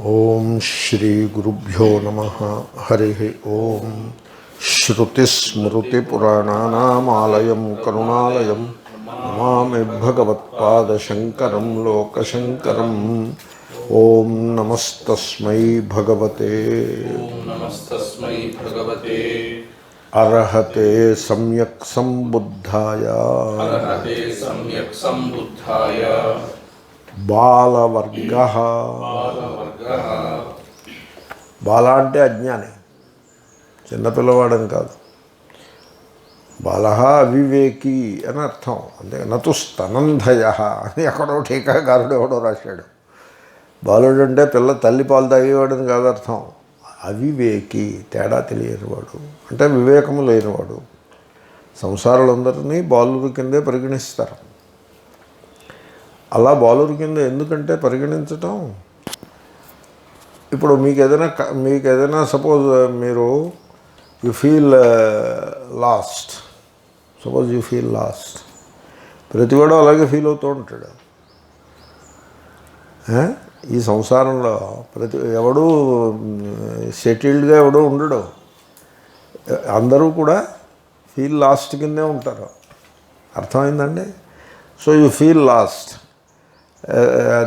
ఓం శ్రీ గురుభ్యో నమః. హరి ఓం. శ్రుతిస్మృతిపురాణానామాలయం కరుణాలయం నమామి భగవత్పాదశంకరం లోకశంకరం. ఓం నమస్తస్మై భగవతే అర్హతే సమ్యక్ సంబుద్ధాయ బాలవర్గః. బాల అంటే అజ్ఞాని, చిన్నపిల్లవాడని కాదు. బాలః అవివేకి అని అర్థం. అంతే. నతు స్తనంధయ అని ఎక్కడో టీకాకారుడు ఎవడో రాశాడు. బాలుడు అంటే పిల్ల తల్లి పాలు తాగేవాడని కాదు అర్థం. అవివేకి, తేడా తెలియనివాడు అంటే వివేకము లేనివాడు. సంసారులందరినీ బాలురు కిందే పరిగణిస్తారు. అలా బాలురు కింద ఎందుకంటే పరిగణించటం, ఇప్పుడు మీకు ఏదైనా సపోజ్ మీరు యు ఫీల్ లాస్ట్, ప్రతివాడు అలాగే ఫీల్ అవుతూ ఉంటాడు. ఈ సంసారంలో ఎవడూ సెటిల్డ్గా ఎవడూ ఉండడు. అందరూ కూడా ఫీల్ లాస్ట్ కిందే ఉంటారు. అర్థమైందండి? So you feel last.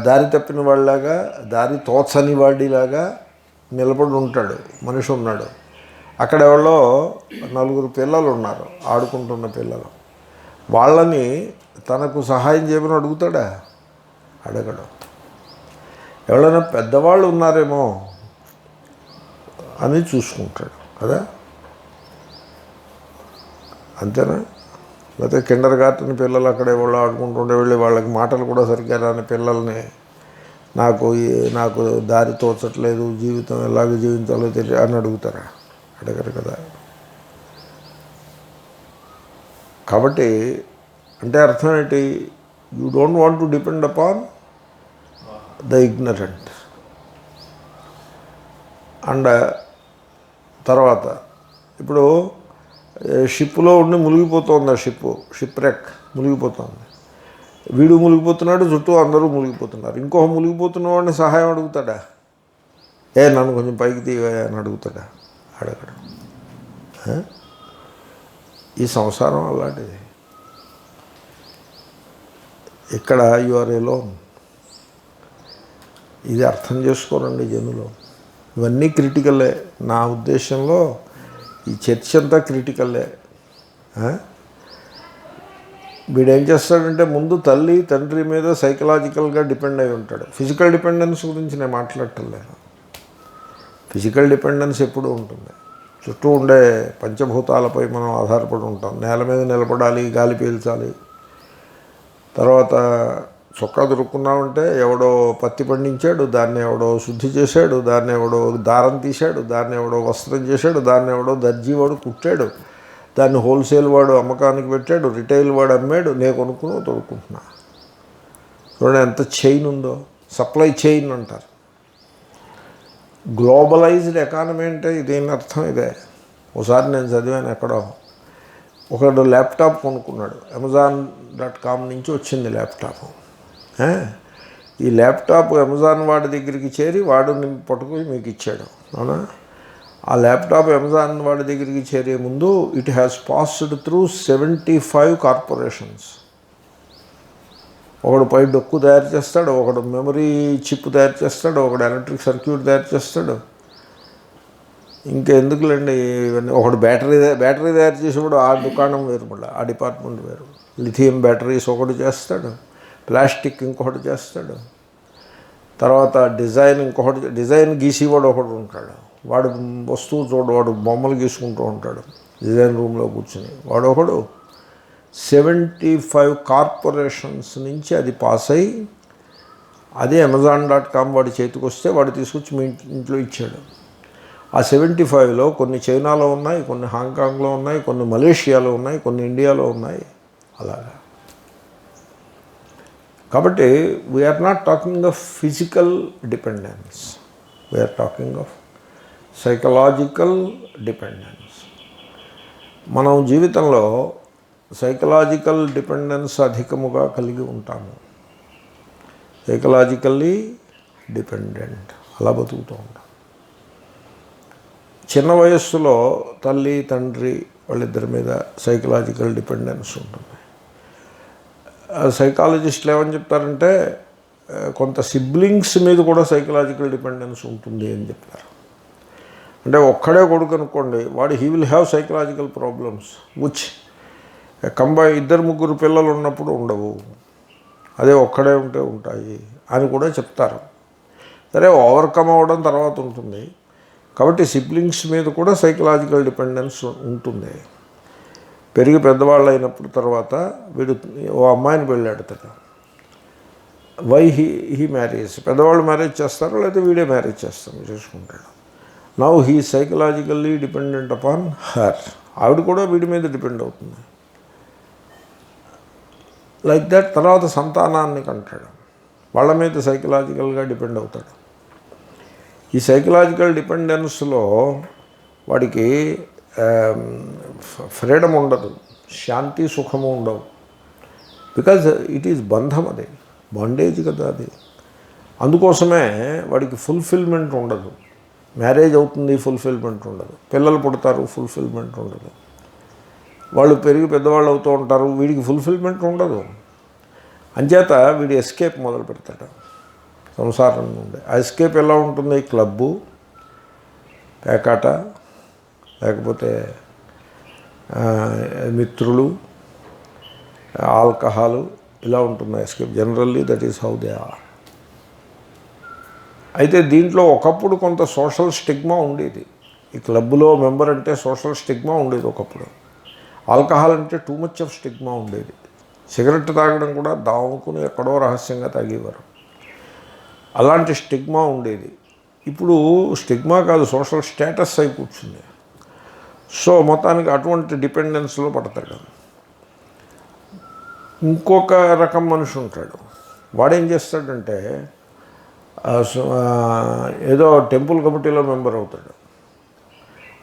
దారి తప్పిన వాళ్ళలాగా, దారి తోచని వాడిలాగా నిలబడి ఉంటాడు. మనిషి ఉన్నాడు. అక్కడ ఎవరో నలుగురు పిల్లలు ఉన్నారు, ఆడుకుంటున్న పిల్లలు. వాళ్ళని తనకు సహాయం చేయమని అడుగుతాడా? అడగడు. ఎవరైనా పెద్దవాళ్ళు ఉన్నారేమో అని చూసుకుంటాడు కదా. అంతేనా? లేకపోతే కిండర్ గార్టెన్ పిల్లలు అక్కడ ఎవరో ఆడుకుంటుండే వెళ్ళి వాళ్ళకి మాటలు కూడా సరిగ్గా రాని పిల్లల్ని నాకు దారి తోచట్లేదు, జీవితం ఎలాగ జీవించాలో తెలియ అని అడుగుతారా? అడగరు కదా. కాబట్టి అంటే అర్థం ఏంటి? You don't want to depend upon the ignorant. And తర్వాత ఇప్పుడు షిప్లో ఉండి మునిగిపోతుంది. ఆ షిప్ రెక్ మునిగిపోతుంది. వీడు మునిగిపోతున్నాడు, చుట్టూ అందరూ మునిగిపోతున్నారు. ఇంకొక మునిగిపోతున్న వాడిని సహాయం అడుగుతాడా? నన్ను కొంచెం పైకి తీయగా అని అడుగుతాడా? అడగడు. ఈ సంసారం అలాంటిది. ఇక్కడ యు ఆర్ ఎలోన్. ఇది అర్థం చేసుకోరండి జనులు. ఇవన్నీ క్రిటికలే. నా ఉద్దేశంలో ఈ చర్చ అంతా క్రిటికల్లే. వీడేం చేస్తాడంటే ముందు తల్లి తండ్రి మీద సైకలాజికల్గా డిపెండ్ అయి ఉంటాడు. ఫిజికల్ డిపెండెన్స్ గురించి నేను మాట్లాడటం లేదు. ఫిజికల్ డిపెండెన్స్ ఎప్పుడూ ఉంటుంది. చుట్టూ ఉండే పంచభూతాలపై మనం ఆధారపడి ఉంటాం. నేల మీద నిలబడాలి, గాలి పీల్చాలి. తర్వాత చొక్కా దొరుకున్నామంటే ఎవడో పత్తి పండించాడు, దాన్ని ఎవడో శుద్ధి చేశాడు, దాన్ని ఎవడో దారం తీశాడు, దాన్ని ఎవడో వస్త్రం చేశాడు, దాన్ని ఎవడో దర్జీ వాడు కుట్టాడు, దాన్ని హోల్సేల్ వాడు అమ్మకానికి పెట్టాడు, రిటైల్ వాడు అమ్మాడు, నేను కొనుక్కుని తొడుక్కుంటున్నా. చూడండి ఎంత చైన్ ఉందో. సప్లై చైన్ అంటారు. గ్లోబలైజ్డ్ ఎకానమీ అంటే దీని అర్థం ఇదే. ఒకసారి నేను చదివాను ఎక్కడో. ఒకడు ల్యాప్టాప్ కొనుక్కున్నాడు. Amazon.com నుంచి వచ్చింది ల్యాప్టాప్. ఈ ల్యాప్టాప్ అమెజాన్ వాడి దగ్గరికి చేరి వాడు పట్టుకుని మీకు ఇచ్చాడు. అవునా? ఆ ల్యాప్టాప్ అమెజాన్ వాడి దగ్గరికి చేరే ముందు it has passed through 75 corporations. ఒకడు పై డొక్కు తయారు చేస్తాడు, ఒకడు మెమరీ చిప్ తయారు చేస్తాడు, ఒకడు ఎలక్ట్రిక్ సర్క్యూట్ తయారు చేస్తాడు. ఇంకెందుకులేండి ఇవన్నీ. ఒకడు బ్యాటరీ తయారు చేసేవాడు ఆ దుకాణం వేరు, మళ్ళీ ఆ డిపార్ట్మెంట్ వేరు. లిథియం బ్యాటరీస్ ఒకటి చేస్తాడు, ప్లాస్టిక్ ఇంకొకటి చేస్తాడు. తర్వాత డిజైన్ గీసేవాడు ఒకడు ఉంటాడు. వాడు వస్తువు వాడు బొమ్మలు గీసుకుంటూ ఉంటాడు డిజైన్ రూమ్లో కూర్చుని. వాడు ఒకడు 75 కార్పొరేషన్స్ నుంచి అది పాస్ అయ్యి అదే Amazon.com వాడి చేతికి వస్తే వాడు తీసుకొచ్చి మీ ఇంట్లో ఇచ్చాడు. ఆ 75లో కొన్ని చైనాలో ఉన్నాయి, కొన్ని హాంకాంగ్లో ఉన్నాయి, కొన్ని మలేషియాలో ఉన్నాయి, కొన్ని ఇండియాలో ఉన్నాయి. అలాగా. కాబట్టి we are not talking of physical dependence, we are talking of psychological dependence. మనం జీవితంలో సైకలాజికల్ డిపెండెన్స్ అధికముగా కలిగి ఉంటాము. Psychologically dependent. అలా బతుకుతూ ఉంటాం. చిన్న వయస్సులో తల్లి తండ్రి వాళ్ళిద్దరి మీద సైకలాజికల్ డిపెండెన్స్ ఉంటుంది. సైకాలజిస్టులు ఏమని చెప్తారంటే కొంత సిబ్లింగ్స్ మీద కూడా సైకలాజికల్ డిపెండెన్స్ ఉంటుంది అని చెప్తారు. అంటే ఒక్కడే కొడుకు అనుకోండి, వాడు he will have psychological problems which ఇద్దరు ముగ్గురు పిల్లలు ఉన్నప్పుడు ఉండవు, అదే ఒక్కడే ఉంటే ఉంటాయి అని కూడా చెప్తారు. సరే, ఓవర్కమ్ అవ్వడం తర్వాత ఉంటుంది. కాబట్టి సిబ్లింగ్స్ మీద కూడా సైకలాజికల్ డిపెండెన్స్ ఉంటుంది. పెరిగి పెద్దవాళ్ళు అయినప్పుడు తర్వాత వీడు ఓ అమ్మాయిని పెళ్ళాడతాడు. వై హీ మ్యారేజ్, పెద్దవాళ్ళు మ్యారేజ్ చేస్తారు లేకపోతే వీడే మ్యారేజ్ చేస్తాను చేసుకుంటాడు. Now he psychologically dependent upon her, ఆవిడ కూడా వీడి మీద డిపెండ్ అవుతుంది. Like that. తర్వాత సంతానాన్ని కంటాడు, వాళ్ళ మీద సైకలాజికల్గా డిపెండ్ అవుతాడు. ఈ సైకలాజికల్ డిపెండెన్స్లో వాడికి ఫ్రీడమ్ ఉండదు, శాంతి సుఖము ఉండవు. బికాజ్ ఇట్ ఈజ్ బంధం, అది బాండేజ్ కదా అది. అందుకోసమే వాడికి ఫుల్ఫిల్మెంట్ ఉండదు. మ్యారేజ్ అవుతుంది, ఫుల్ఫిల్మెంట్ ఉండదు. పిల్లలు పుడతారు, ఫుల్ఫిల్మెంట్ ఉండదు. వాళ్ళు పెరిగి పెద్దవాళ్ళు అవుతూ ఉంటారు, వీడికి ఫుల్ఫిల్మెంట్ ఉండదు. అంచేత వీడి ఎస్కేప్ మొదలు పెడతాడు సంసారం నుండి. ఆ ఎస్కేప్ ఎలా ఉంటుంది? క్లబ్బు, పేకాట, లేకపోతే మిత్రులు, ఆల్కహాలు, ఇలా ఉంటుంది escape. Generally that is how they are. అయితే దీంట్లో ఒకప్పుడు కొంత సోషల్ స్టిగ్మా ఉండేది. ఈ క్లబ్లో మెంబర్ అంటే సోషల్ స్టిగ్మా ఉండేది ఒకప్పుడు. ఆల్కహాల్ అంటే టూ మచ్ ఆఫ్ స్టిగ్మా ఉండేది. సిగరెట్ తాగడం కూడా దాముకుని ఎక్కడో రహస్యంగా తాగేవారు. అలాంటి స్టిగ్మా ఉండేది. ఇప్పుడు స్టిగ్మా కాదు, సోషల్ స్టేటస్ అయి కూర్చుంది. సో మొత్తానికి అటువంటి డిపెండెన్స్లో పడతాడు. ఇంకొక రకం మనిషి ఉంటాడు. వాడేం చేస్తాడంటే ఏదో టెంపుల్ కమిటీలో మెంబర్ అవుతాడు.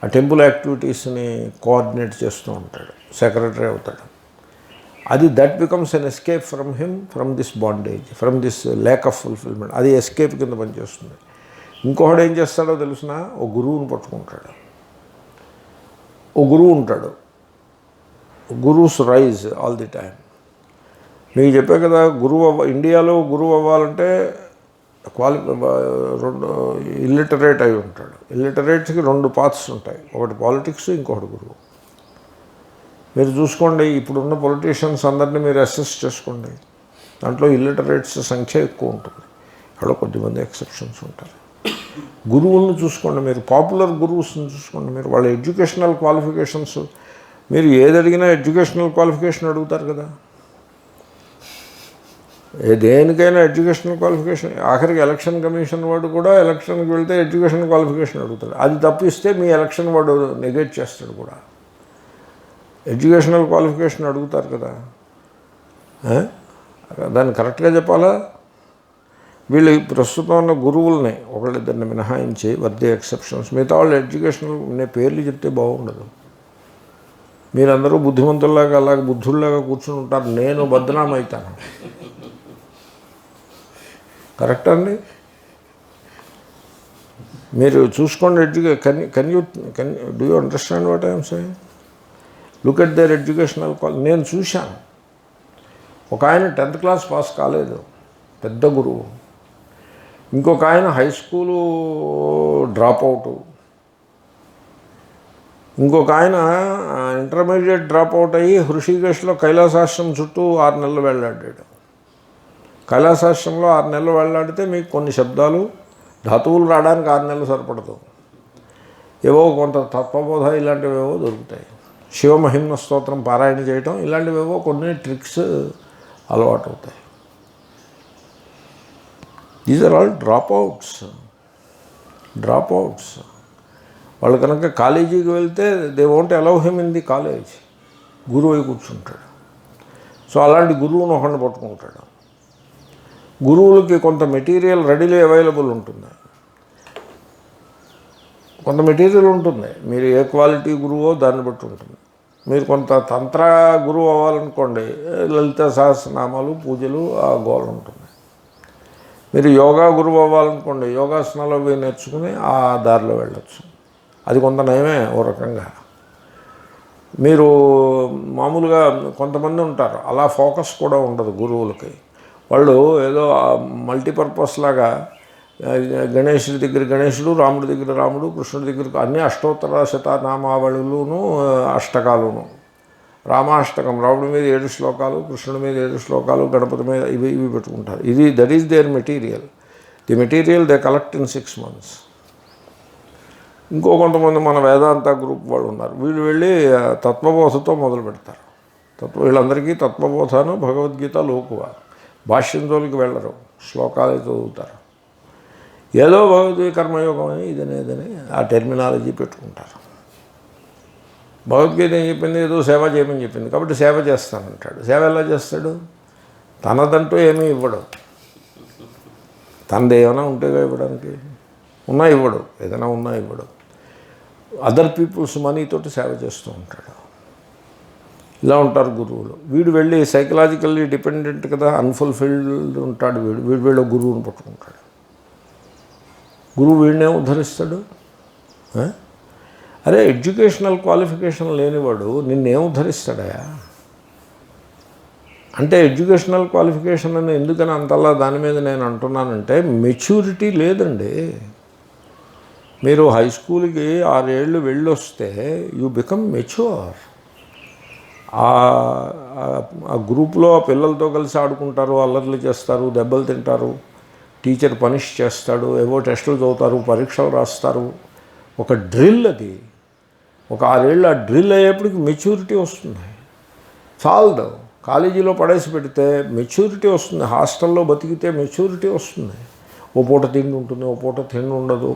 ఆ టెంపుల్ యాక్టివిటీస్ని కోఆర్డినేట్ చేస్తూ ఉంటాడు, సెక్రటరీ అవుతాడు. అది that becomes an escape from him, from this bondage, from this lack of fulfilment. అది ఎస్కేప్ కింద పనిచేస్తుంది. ఇంకొకడు ఏం చేస్తాడో తెలిసిన, ఓ గురువుని పట్టుకుంటాడు. ఓ గురువు ఉంటాడు. గురువుస్ రైజ్ ఆల్ ది టైమ్. మీకు చెప్పే కదా, ఇండియాలో గురువు అవ్వాలంటే రెండు ఇల్లిటరేట్ అయి ఉంటాడు. ఇల్లిటరేట్స్కి రెండు పాత్స్ ఉంటాయి, ఒకటి పాలిటిక్స్, ఇంకొకటి గురువు. మీరు చూసుకోండి, ఇప్పుడున్న పొలిటీషియన్స్ అందరినీ మీరు అసెస్ చేసుకోండి, దాంట్లో ఇల్లిటరేట్స్ సంఖ్య ఎక్కువ ఉంటుంది. అక్కడ కొద్దిమంది ఎక్సెప్షన్స్ ఉంటారు. గురువులను చూసుకోండి, మీరు పాపులర్ గురువుస్ని చూసుకోండి, మీరు వాళ్ళ ఎడ్యుకేషనల్ క్వాలిఫికేషన్స్, మీరు ఏది అడిగినా ఎడ్యుకేషనల్ క్వాలిఫికేషన్ అడుగుతారు కదా. దేనికైనా ఎడ్యుకేషనల్ క్వాలిఫికేషన్. ఆఖరికి ఎలక్షన్ కమిషన్ వాడు కూడా ఎలక్షన్కి వెళ్తే ఎడ్యుకేషన్ క్వాలిఫికేషన్ అడుగుతాడు. అది తప్పిస్తే మీ ఎలక్షన్ వాడు నెగెట్ చేస్తాడు కూడా. ఎడ్యుకేషనల్ క్వాలిఫికేషన్ అడుగుతారు కదా, దాన్ని కరెక్ట్గా చెప్పాలా. వీళ్ళు ప్రస్తుతం ఉన్న గురువుల్ని ఒకళ్ళిద్దరిని మినహాయించి వర్దే ఎక్సెప్షన్స్, మిగతా వాళ్ళు ఎడ్యుకేషనల్ పేర్లు చెప్తే బాగుండదు. మీరందరూ బుద్ధిమంతుల్లాగా అలాగే బుద్ధుల్లాగా కూర్చుని ఉంటారు, నేను బద్నాం అవుతాను. కరెక్ట్ అండి. మీరు చూసుకోండి. Can you do you understand what I'm saying? Look at their educational నేను చూశాను. ఒక ఆయన 10th క్లాస్ పాస్ కాలేదు, పెద్ద గురువు. ఇంకొక ఆయన హై స్కూలు డ్రాప్ అవుట్. ఇంకొక ఆయన ఇంటర్మీడియట్ డ్రాప్ అవుట్ అయ్యి హృషికేశ్లో కైలాసాశ్రమం చుట్టూ 6 నెలలు వెళ్ళాడాడు. కైలాసాశ్రమంలో 6 నెలలు వెళ్ళాడితే మీకు కొన్ని శబ్దాలు, ధాతువులు రావడానికి 6 నెలలు సరిపడదు. ఏవో కొంత తత్వబోధ ఇలాంటివేవో దొరుకుతాయి. శివమహిమ్న స్తోత్రం పారాయణ చేయటం, ఇలాంటివేవో కొన్ని ట్రిక్స్ అలవాటు అవుతాయి. These are all drop outs. వాళ్ళు కనుక కాలేజీకి వెళ్తే they won't allow him in the college. గురువు అయి కూర్చుంటాడు. సో అలాంటి గురువును ఒకరిని పట్టుకుంటాడు. గురువులకి కొంత మెటీరియల్ రెడీలీ అవైలబుల్ ఉంటుంది, కొంత మెటీరియల్ ఉంటుంది. మీరు ఏ క్వాలిటీ గురువో దాన్ని బట్టి ఉంటుంది. మీరు కొంత తంత్ర గురువు అవ్వాలనుకోండి, లలిత సహస్రనామాలు, పూజలు, ఆ గోల్ ఉంటుంది. మీరు యోగా గురువు అవ్వాలనుకోండి, యోగాసనాలు అవి నేర్చుకుని ఆ దారిలో వెళ్ళచ్చు. అది కొంత నయమే ఓ రకంగా. మీరు మామూలుగా కొంతమంది ఉంటారు, అలా ఫోకస్ కూడా ఉండదు గురువులకి. వాళ్ళు ఏదో మల్టీపర్పస్ లాగా గణేశుడి దగ్గర గణేశుడు, రాముడి దగ్గర రాముడు, కృష్ణుడి దగ్గర అన్ని అష్టోత్తర శతనామావళులను అష్టకాలును. రామాష్టకం, రాముడి మీద 7 శ్లోకాలు, కృష్ణుడి మీద 7 శ్లోకాలు, గణపతి మీద ఇవి పెట్టుకుంటారు. That is their material. The material they collect in 6 months. ఇంకో కొంతమంది మన వేదాంత గ్రూప్ వాళ్ళు ఉన్నారు, వీళ్ళు వెళ్ళి తత్వబోధతో మొదలు పెడతారు. వీళ్ళందరికీ తత్వబోధను భగవద్గీత లోకువ, భాష్యం జోలికి వెళ్ళరు, శ్లోకాలే చదువుతారు. ఏదో భగవద్గీత కర్మయోగం అని ఇదనేదని ఆ టెర్మినాలజీ పెట్టుకుంటారు. భగవద్గీత ఏం చెప్పింది? ఏదో సేవ చేయమని చెప్పింది, కాబట్టి సేవ చేస్తానంటాడు. సేవ ఎలా చేస్తాడు? తనదంటూ ఏమీ ఇవ్వడు. తనది ఏమైనా ఉంటేగా ఇవ్వడానికి, ఉన్నా ఇవ్వడు, ఏదైనా ఉన్నా ఇవ్వడు. అదర్ పీపుల్స్ మనీతోటి సేవ చేస్తూ ఉంటాడు. ఇలా ఉంటారు గురువులు. వీడు వెళ్ళి సైకలాజికల్లీ డిపెండెంట్ కదా, అన్ఫుల్ఫిల్డ్ ఉంటాడు. వీడు గురువుని పట్టుకుంటాడు. గురువు వీడినే ఉద్ధరిస్తాడు. అరే, ఎడ్యుకేషనల్ క్వాలిఫికేషన్ లేనివాడు నిన్నేం ఉద్ధరిస్తాడా? అంటే ఎడ్యుకేషనల్ క్వాలిఫికేషన్ అని ఎందుకని అంతలా దాని మీద నేను అంటున్నానంటే, మెచ్యూరిటీ లేదండి. మీరు హై స్కూల్కి 6 ఏళ్ళు వెళ్ళొస్తే యూ బికమ్ మెచ్యూర్. ఆ గ్రూప్లో పిల్లలతో కలిసి ఆడుకుంటారు, అల్లర్లు చేస్తారు, దెబ్బలు తింటారు, టీచర్ పనిష్ చేస్తాడు, ఏవో టెస్టులు చదువుతారు, పరీక్షలు రాస్తారు. ఒక డ్రిల్ అది. ఒక 6 ఏళ్ళు ఆ డ్రిల్ అయ్యేప్పటికి మెచ్యూరిటీ వస్తుంది. చాలదు కాలేజీలో పడేసి పెడితే మెచ్యూరిటీ వస్తుంది. హాస్టల్లో బతికితే మెచ్యూరిటీ వస్తుంది. ఓ పూట తిండి ఉంటుంది, ఓ పూట తిండి ఉండదు,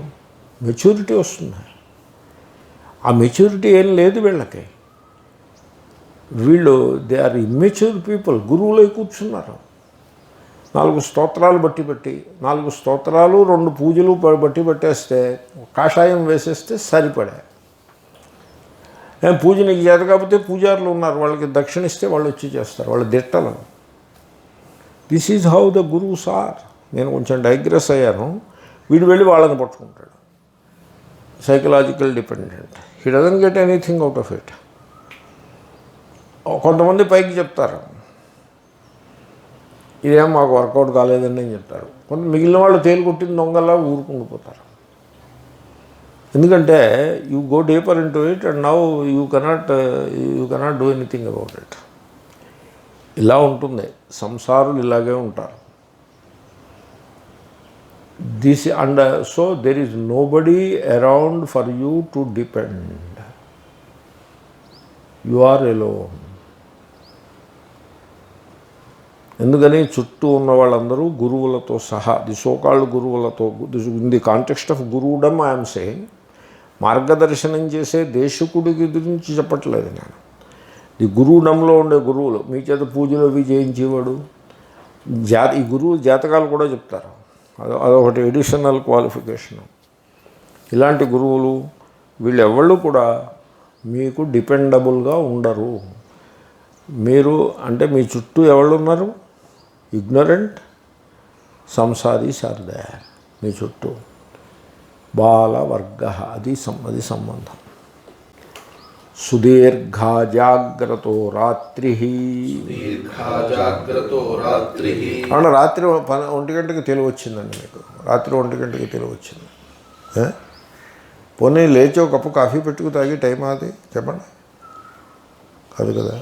మెచ్యూరిటీ వస్తుంది. ఆ మెచ్యూరిటీ ఏం లేదు వీళ్ళకి. వీళ్ళు దే ఆర్ ఇమ్మెచ్యూర్ పీపుల్. గురువులై కూర్చున్నారు. 4 స్తోత్రాలు బట్టి 4 స్తోత్రాలు 2 పూజలు బట్టి పెట్టేస్తే, కాషాయం వేసేస్తే సరిపడే. పూజ నీకు చేత కాకపోతే పూజారులు ఉన్నారు, వాళ్ళకి దక్షిణ ఇస్తే వాళ్ళు వచ్చి చేస్తారు, వాళ్ళు దిట్టలు. This is how the gurus are. నేను కొంచెం డైగ్రెస్ అయ్యాను. వీడు వెళ్ళి వాళ్ళని పట్టుకుంటాడు. Psychological dependent. He doesn't get anything out of it. కొంతమంది పైకి చెప్తారు, ఇదేం మాకు వర్కౌట్ కాలేదండి అని చెప్తారు. మిగిలిన వాళ్ళు తేలికొట్టిన దొంగలా ఊరుకుండిపోతారు. ఎందుకంటే you go deeper into it and now you cannot do anything about it. ఇలా ఉంటుంది. సంసారులు ఇలాగే ఉంటారు. And so there is nobody around for you to depend. You are alone. ఎందుకని చుట్టూ ఉన్న వాళ్ళందరూ గురువులతో సహా, ది సోకాళ్ళు గురువులతో, in the context of gurudom I'm saying, మార్గదర్శనం చేసే దేశకుడికి గురించి చెప్పట్లేదు నేను. ది గురువుడంలో ఉండే గురువులు, మీ చేత పూజలు అవి చేయించేవాడు. ఈ గురువు జాతకాలు కూడా చెప్తారు, అదొకటి ఎడిషనల్ క్వాలిఫికేషన్. ఇలాంటి గురువులు వీళ్ళెవళ్ళు కూడా మీకు డిపెండబుల్గా ఉండరు. మీరు అంటే మీ చుట్టూ ఎవళ్ళు ఉన్నారు? ఇగ్నరెంట్ సంసారీ శారదా మీ చుట్టూ. బాలవర్గ అది సంబంధం. సుదీర్ఘా జాగ్రతో రాత్రి. అవును, రాత్రి 1 గంటకి తెలివి వచ్చిందండి మీకు. రాత్రి 1 గంటకి తెలివి వచ్చింది. పోనీ లేచి ఒక కప్పు కాఫీ పెట్టుకు తాగి టైం అది చెప్పండి. కాదు కదా.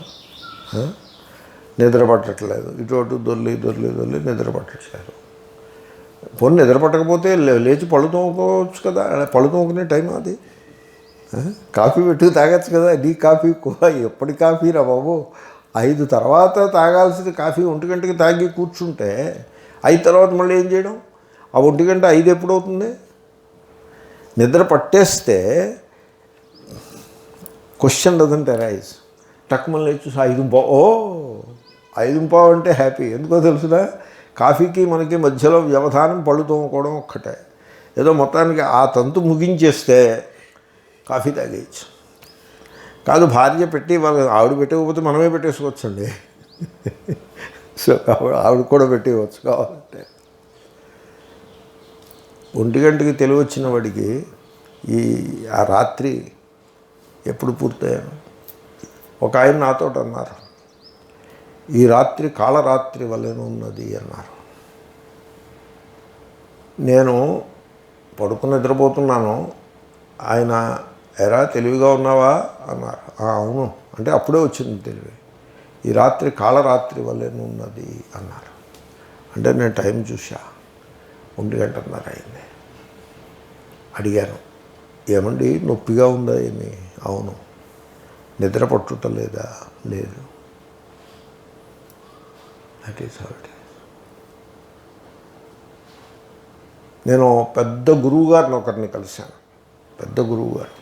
నిద్ర పట్టట్లేదు, ఇటు దొర్లి నిద్ర పట్టట్లేదు. పోనీ నిద్ర పట్టకపోతే లేచి పళ్ళు తోముకోవచ్చు కదా. పళ్ళు తోముకునే టైం అది. కాఫీ పెట్టుకు తాగొచ్చు కదా. నీ కాఫీ ఎప్పటి కాఫీ రా బాబు. 5 తర్వాత తాగాల్సింది కాఫీ 1 గంటకి తాగి కూర్చుంటే 5 తర్వాత మళ్ళీ ఏం చేయడం? ఆ 1 గంట 5 ఎప్పుడవుతుంది? నిద్ర పట్టేస్తే క్వశ్చన్ డజంట్ అరైజ్. టక్మని లేచి 5:15 అంటే హ్యాపీ. ఎందుకో తెలుసునా? కాఫీకి మనకి మధ్యలో వ్యవధానం పళ్ళు తోముకోవడం ఒక్కటే. ఏదో మొత్తానికి ఆ తంతు ముగించేస్తే కాఫీ తాగేయచ్చు. కాదు, భార్య పెట్టి ఆవిడ పెట్టకపోతే మనమే పెట్టేసుకోవచ్చండి. సో ఆవిడ కూడా పెట్టేయవచ్చు కావాలంటే. ఒంటి గంటకి తెలివి వచ్చిన వాడికి ఆ రాత్రి ఎప్పుడు పూర్తయ్యాను. ఒక ఆయన నాతో అన్నారు, ఈ రాత్రి కాళరాత్రి వలెను ఉన్నది అన్నారు. నేను పడుకుని నిద్రపోతున్నాను. ఆయన ఎరా తెలివిగా ఉన్నావా అన్నారు. అవును అంటే అప్పుడే వచ్చింది తెలివి. ఈ రాత్రి కాళరాత్రి వలెను ఉన్నది అన్నారు. అంటే నేను టైం చూసా, 1:30 అయింది. అడిగాను, ఏమండి నొప్పిగా ఉందా ఏమి? అవును. నిద్ర పట్టుట లేదా? లేదు. That is how it is. నేను పెద్ద గురువు గారిని ఒకరిని కలిశాను, పెద్ద గురువు గారు.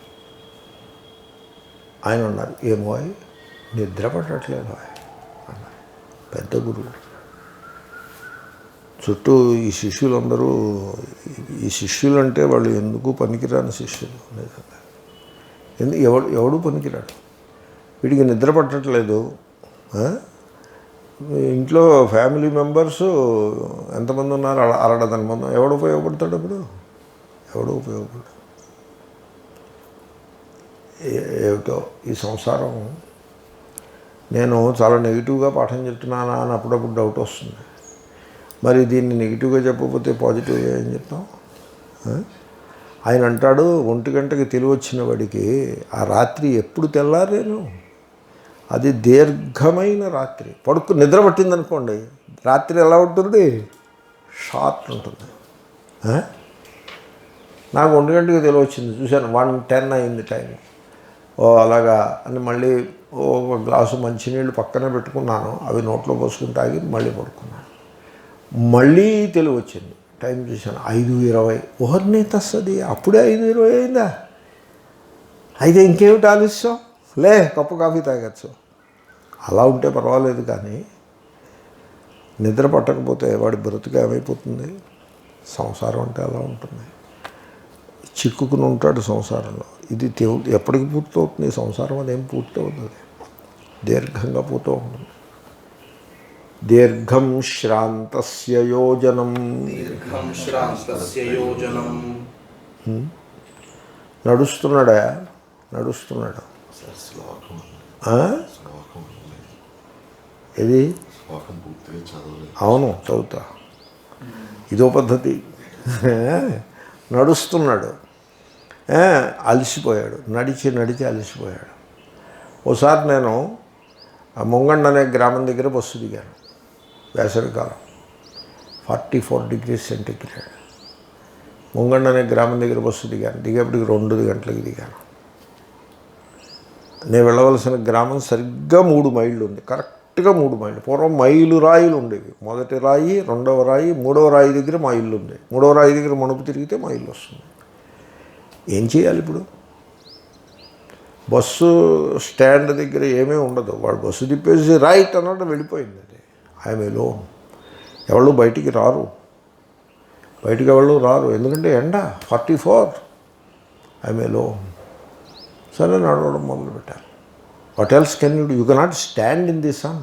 ఆయన ఉన్నారు, ఏమో నిద్ర పట్టట్లేదు అన్నారు. పెద్ద గురువు. చుట్టూ ఈ శిష్యులందరూ, ఈ శిష్యులు అంటే వాళ్ళు ఎందుకు పనికిరాని శిష్యులు. ఎవడు పనికిరాడు. వీడికి నిద్ర పట్టట్లేదు. ఇంట్లో ఫ్యామిలీ మెంబర్స్ ఎంతమంది ఉన్నారు? 60 మంది. ఎవడు ఉపయోగపడతాడు అప్పుడు? ఎవడు ఉపయోగపడతాడు? ఏమిటో ఈ సంసారం. నేను చాలా నెగిటివ్గా పాఠం చెప్తున్నానా అని అప్పుడప్పుడు డౌట్ వస్తుంది. మరి దీన్ని నెగిటివ్గా చెప్పకపోతే పాజిటివ్గా ఏం చెప్తాం? ఆయన అంటాడు, 1 గంటకి తెలివి వచ్చిన వాడికి ఆ రాత్రి ఎప్పుడు తెల్లారేను, అది దీర్ఘమైన రాత్రి. నిద్ర పట్టిందనుకోండి, రాత్రి ఎలా ఉంటుంది? షార్ట్ ఉంటుంది. నాకు 1 గంటకి తెలివి వచ్చింది, చూశాను 1:10 అయింది టైం. అలాగా అని మళ్ళీ ఒక గ్లాసు మంచినీళ్ళు పక్కనే పెట్టుకున్నాను. అవి నోట్లో పోసుకుని తాగి మళ్ళీ పడుకున్నాను. మళ్ళీ తెలివి వచ్చింది, టైం చూశాను 5:20. ఓహర్నే తస్తుంది, అప్పుడే 5:20 అయిందా? అయితే ఇంకేమిటి ఆలస్యం, లే కప్పు కాఫీ తాగచ్చు. అలా ఉంటే పర్వాలేదు, కానీ నిద్ర పట్టకపోతే వాడి బ్రతుకు ఏమైపోతుంది? సంసారం అంటే అలా ఉంటుంది. చిక్కుకుని ఉంటాడు సంసారంలో. ఇది ఎప్పటికి పూర్తవుతుంది? సంసారం అదేం పూర్తవుతుంది, దీర్ఘంగా పోతూ ఉంటుంది. దీర్ఘం శ్రాంతస్య యోజనం. నడుస్తున్నాడా? నడుస్తున్నాడు. ఇది అవును, చదువుతా. ఇదో పద్ధతి. నడుస్తున్నాడు, అలసిపోయాడు. నడిచి అలసిపోయాడు. ఓసారి నేను ముంగండ అనే గ్రామం దగ్గర బస్సు దిగాను. వేసవికాలం, 44 degrees సెంటిగ్రేడ్. ముంగండ అనే గ్రామం దగ్గర బస్సు దిగాను. దిగేప్పటికి 2 గంటలకు దిగాను. నేను వెళ్ళవలసిన గ్రామం సరిగ్గా 3 మైళ్ళు ఉంది, కరెక్ట్గా 3 మైళ్ళు. పూర్వం మైలు రాయిలు ఉండేవి. మొదటి రాయి, రెండవ రాయి, మూడవ రాయి దగ్గర మా ఇల్లు ఉంది. మూడవ రాయి దగ్గర మణుపు తిరిగితే మా ఇల్లు వస్తుంది. ఏం చేయాలి ఇప్పుడు? బస్సు స్టాండ్ దగ్గర ఏమీ ఉండదు. వాడు బస్సు తిప్పేసి రైట్ అన్నట్టు వెళ్ళిపోయింది. అది ఐఎమ్ ఎలోన్. ఎవరు బయటికి రారు, ఎవరు రారు. ఎందుకంటే ఎండ 44. I'm alone. సరే నడవడం మొదలుపెట్టాను. What else can you cannot stand in the sun.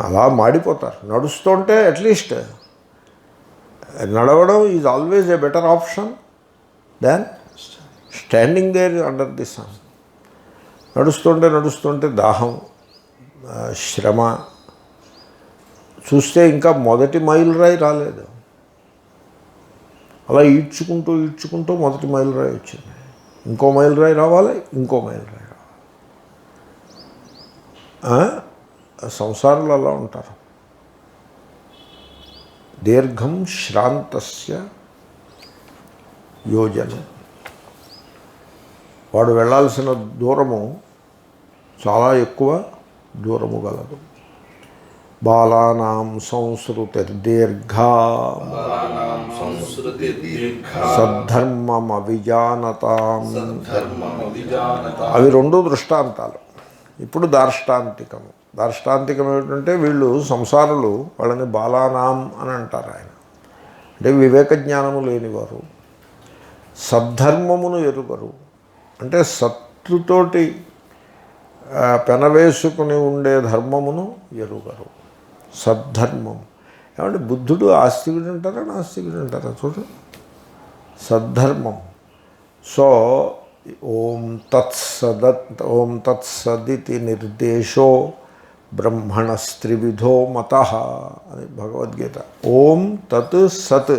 అలా మాడిపోతారు. నడుస్తుంటే అట్లీస్ట్ నడవడం is always a better option than standing there under the sun. నడుస్తుంటే దాహం, శ్రమ. చూస్తే ఇంకా మొదటి మైలు రాయి రాలేదు. అలా ఈడ్చుకుంటూ మొదటి మైలు రాయి వచ్చింది. ఇంకో మైలు రాయి రావాలి, ఇంకో మైలు రాయి రావాలి. సంసారంలో అలా ఉంటారు. దీర్ఘం శ్రాంతస్య యోజనం. వాడు వెళ్ళాల్సిన దూరము చాలా ఎక్కువ దూరము గలదు. బాలానాం సంస్కృతిర్దీర్ఘా సద్ధర్మమవిజానతాం. అవి 2 దృష్టాంతాలు. ఇప్పుడు దార్ష్టాంతికము. దార్ష్టాంతికం ఏమిటంటే, వీళ్ళు సంసారులు, వాళ్ళని బాలానాం అని అంటారు. ఆయన అంటే వివేక జ్ఞానము లేనివారు, సద్ధర్మమును ఎరుగరు. అంటే సత్తుతోటి పెనవేసుకుని ఉండే ధర్మమును ఎరుగరు. సద్ధర్మం ఏమంటే బుద్ధుడు ఆస్తికుడు అంటారా నాస్తికుడు అంటారా చూడు, సద్ధర్మం. సో ఓం తత్సదితి నిర్దేశో బ్రహ్మణస్త్రివిధో మతః అని భగవద్గీత. ఓం తత్ సత్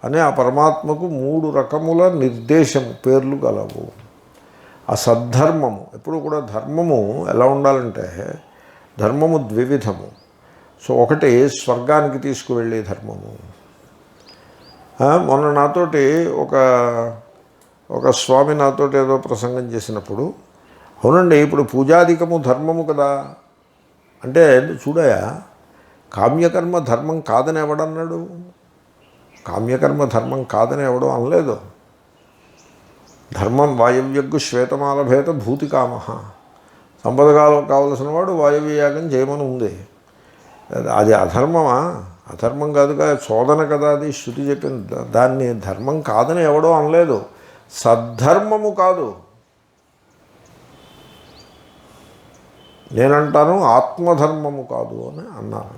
అనే ఆ పరమాత్మకు 3 రకముల నిర్దేశము పేర్లు గలవు. ఆ సద్ధర్మము ఎప్పుడు కూడా ధర్మము ఎలా ఉండాలంటే ధర్మము ద్వివిధము. సో ఒకటి స్వర్గానికి తీసుకువెళ్ళే ధర్మము. మొన్న నాతోటి ఒక స్వామి నాతోటి ఏదో ప్రసంగం చేసినప్పుడు, అవునండి ఇప్పుడు పూజాధికము ధర్మము కదా అంటే, చూడయా కామ్యకర్మ ధర్మం కాదని ఎవడన్నాడు? కామ్యకర్మ ధర్మం కాదని ఎవడో అనలేదు. ధర్మం వాయవ్యగ్గు శ్వేతమాలభేత భూతి కామ, సంపద కావలసిన వాడు వాయవ్యయాగం చేయమని ఉంది. అది అధర్మమా? అధర్మం కాదుగా, చోదన కదా అది శృతి చెప్పింది. దాన్ని ధర్మం కాదని ఎవడో అనలేదు. సద్ధర్మము కాదు. నేనంటాను ఆత్మధర్మము కాదు అని అన్నాను.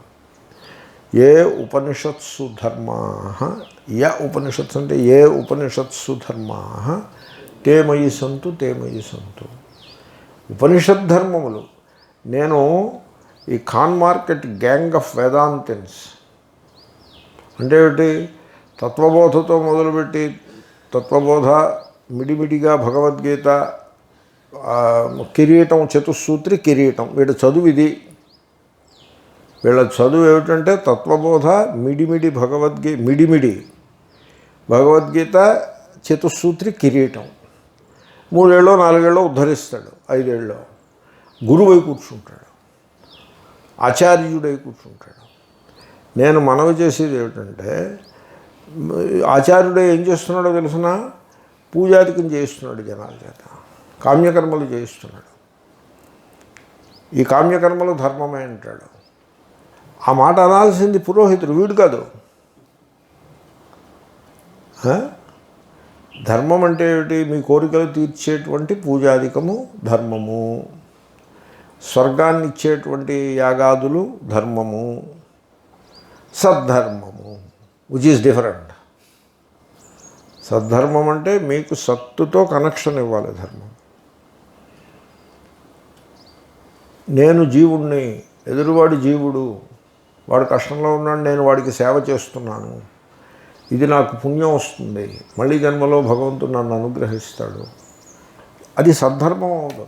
ఏ ఉపనిషత్సు ధర్మా, ఉపనిషత్సు అంటే ఏ ఉపనిషత్సు ధర్మా తే మయి సంతు తే మయి సంతు. ఉపనిషత్ ధర్మములు. నేను ఈ Khan market gang of Vedantins అంటే ఏమిటి, తత్వబోధతో మొదలుపెట్టి తత్వబోధ మిడిమిడిగా భగవద్గీత, కిరీటం, చతుస్సూత్రి కిరీటం, వీళ్ళ చదువు ఇది. వీళ్ళ చదువు ఏమిటంటే తత్వబోధ, మిడిమిడి భగవద్గీత, చతుస్సూత్రి కిరీటం. 3 ఏళ్ళో 4 ఏళ్ళో ఉద్ధరిస్తాడు, 5 ఏళ్ళలో గురువై కూర్చుంటాడు, ఆచార్యుడై కూర్చుంటాడు. నేను మనవి చేసేది ఏమిటంటే, ఆచార్యుడే ఏం చేస్తున్నాడో తెలిసిన, పూజాధికం చేయిస్తున్నాడు జనాల చేత, కామ్యకర్మలు చేయిస్తున్నాడు. ఈ కామ్యకర్మలు ధర్మమే అంటాడు. ఆ మాట అనాల్సింది పురోహితుడు, వీడు కాదు. ధర్మం అంటే ఏమిటి? మీ కోరికలు తీర్చేటువంటి పూజాధికము ధర్మము, స్వర్గాన్ని ఇచ్చేటువంటి యాగాదులు ధర్మము, సద్ధర్మము విచ్ ఈజ్ డిఫరెంట్. సద్ధర్మం అంటే మీకు సత్తుతో కనెక్షన్ ఇవ్వాలి ధర్మం. నేను జీవుణ్ణి, ఎదురువాడు జీవుడు, వాడు కష్టంలో ఉన్నాడు, నేను వాడికి సేవ చేస్తున్నాను, ఇది నాకు పుణ్యం వస్తుంది, మళ్ళీ జన్మలో భగవంతుడు నన్ను అనుగ్రహిస్తాడు, అది సద్ధర్మం అవ్వదు.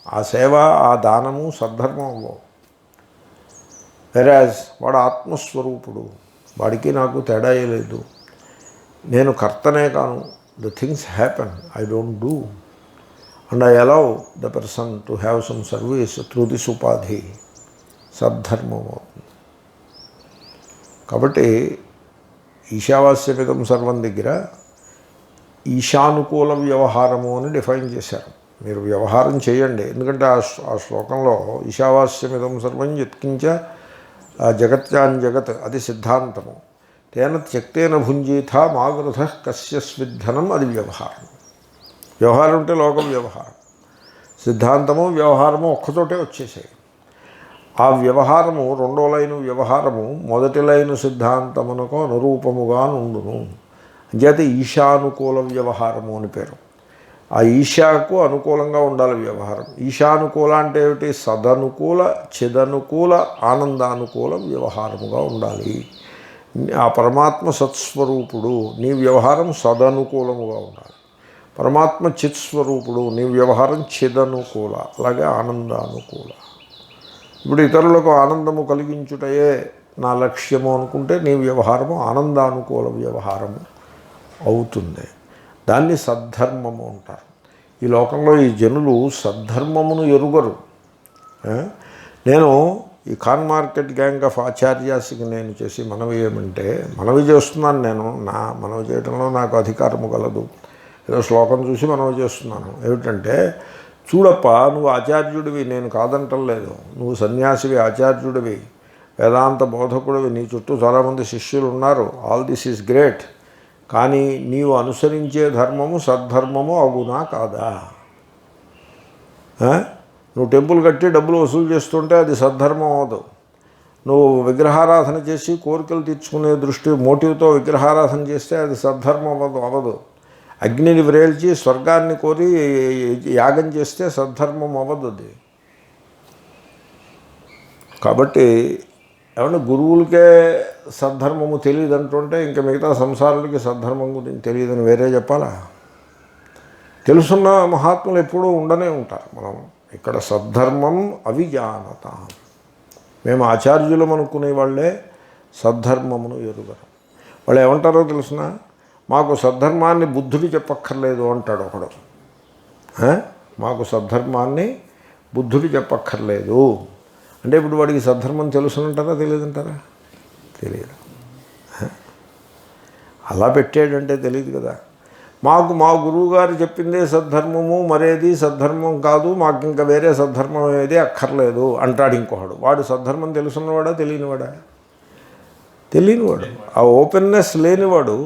ఆ సేవ, ఆ దానము సద్ధర్మం అవ్వవు. వెరాజ్ వాడు ఆత్మస్వరూపుడు, వాడికి నాకు తేడా లేదు, నేను కర్తనే కాను, the things happen, I don't do and I allow the person to have some service through this ఉపాధి, సద్ధర్మం అవుతుంది. కాబట్టి ఈశావాస్యమిదం సర్వం దగ్గర ఈశానుకూల వ్యవహారము అని డిఫైన్ చేశారు. మీరు వ్యవహారం చేయండి, ఎందుకంటే ఆ శ్లోకంలో ఈశావాస్యమిదం సర్వం యత్కించ జగత్యాన్ జగత్ అది సిద్ధాంతము, తేన త్యక్తేన భుంజీథ మాగృధ కస్య స్విద్ధనం, అది వ్యవహారం. వ్యవహారం అంటే లోకం వ్యవహారం. సిద్ధాంతము వ్యవహారము ఒక్కతోటే వచ్చేసాయి. ఆ వ్యవహారము రెండో లైను వ్యవహారము మొదటి లైను సిద్ధాంతమునకు అనురూపముగా నుండును. అంచేత ఈశానుకూల వ్యవహారము అని పేరు. ఆ ఈశాకు అనుకూలంగా ఉండాలి వ్యవహారం. ఈశానుకూల అంటే ఏమిటి? సదనుకూల, చిదనుకూల, ఆనందానుకూల వ్యవహారముగా ఉండాలి. ఆ పరమాత్మ సత్స్వరూపుడు, నీ వ్యవహారం సదనుకూలముగా ఉండాలి. పరమాత్మ చిత్స్వరూపుడు, నీ వ్యవహారం చిదనుకూల, అలాగే ఆనందానుకూల. ఇప్పుడు ఇతరులకు ఆనందము కలిగించుటయే నా లక్ష్యము అనుకుంటే నీ వ్యవహారము ఆనందానుకూల వ్యవహారము అవుతుంది. దాన్ని సద్ధర్మము అంటారు. ఈ లోకంలో ఈ జనులు సద్ధర్మమును ఎరుగరు. నేను ఈ ఖాన్ మార్కెట్ గ్యాంగ్ ఆఫ్ ఆచార్యాస్కి నేను చేసి మనవి ఏమంటే, మనవి చేస్తున్నాను, నేను నా మనవి చేయడంలో నాకు అధికారము కలదు. ఏదో శ్లోకం చూసి మనవి చేస్తున్నాను. ఏమిటంటే, చూడప్ప నువ్వు ఆచార్యుడివి, నేను కాదంటలేదు, నువ్వు సన్యాసివి, ఆచార్యుడివి, వేదాంత బోధకుడివి, నీ చుట్టూ చాలామంది శిష్యులు ఉన్నారు, ఆల్ దిస్ ఈజ్ గ్రేట్. కానీ నీవు అనుసరించే ధర్మము సద్ధర్మము అవునా కాదా? నువ్వు టెంపుల్ కట్టి డబ్బులు వసూలు చేస్తుంటే అది సద్ధర్మం అవదు. నువ్వు విగ్రహారాధన చేసి కోరికలు తీర్చుకునే దృష్టి మోటివ్తో విగ్రహారాధన చేస్తే అది సద్ధర్మం అవ్వదు. అగ్నిని వ్రేల్చి స్వర్గాన్ని కోరి యాగం చేస్తే సద్ధర్మం అవ్వదు అది. కాబట్టి ఏమన్నా గురువులకే సద్ధర్మము తెలియదు అంటుంటే ఇంకా మిగతా సంసారులకి సద్ధర్మం గురించి తెలియదని వేరే చెప్పాలా? తెలుసున్న మహాత్ములు ఎప్పుడూ ఉండనే ఉంటారు. మనం ఇక్కడ సద్ధర్మం అవిజానత, మేము ఆచార్యులం అనుకునే వాళ్ళే సద్ధర్మమును ఎరుగరు. వాళ్ళు ఏమంటారో తెలుసిన, మాకు సద్ధర్మాన్ని బుద్ధుడు చెప్పక్కర్లేదు అంటాడు ఒకడు. మాకు సద్ధర్మాన్ని బుద్ధుడు చెప్పక్కర్లేదు అంటే ఇప్పుడు వాడికి సద్ధర్మం తెలుసునంటారా తెలియదంటారా? తెలియదు. అలా పెట్టాడంటే తెలియదు కదా. మాకు మా గురువుగారు చెప్పిందే సద్ధర్మము, మరేది సద్ధర్మం కాదు, మాకు ఇంకా వేరే సద్ధర్మం ఏది అక్కర్లేదు అంటాడు ఇంకొకడు. వాడు సద్ధర్మం తెలుసున్నవాడా తెలియనివాడా? తెలియనివాడు. ఆ ఓపెన్నెస్ లేనివాడు,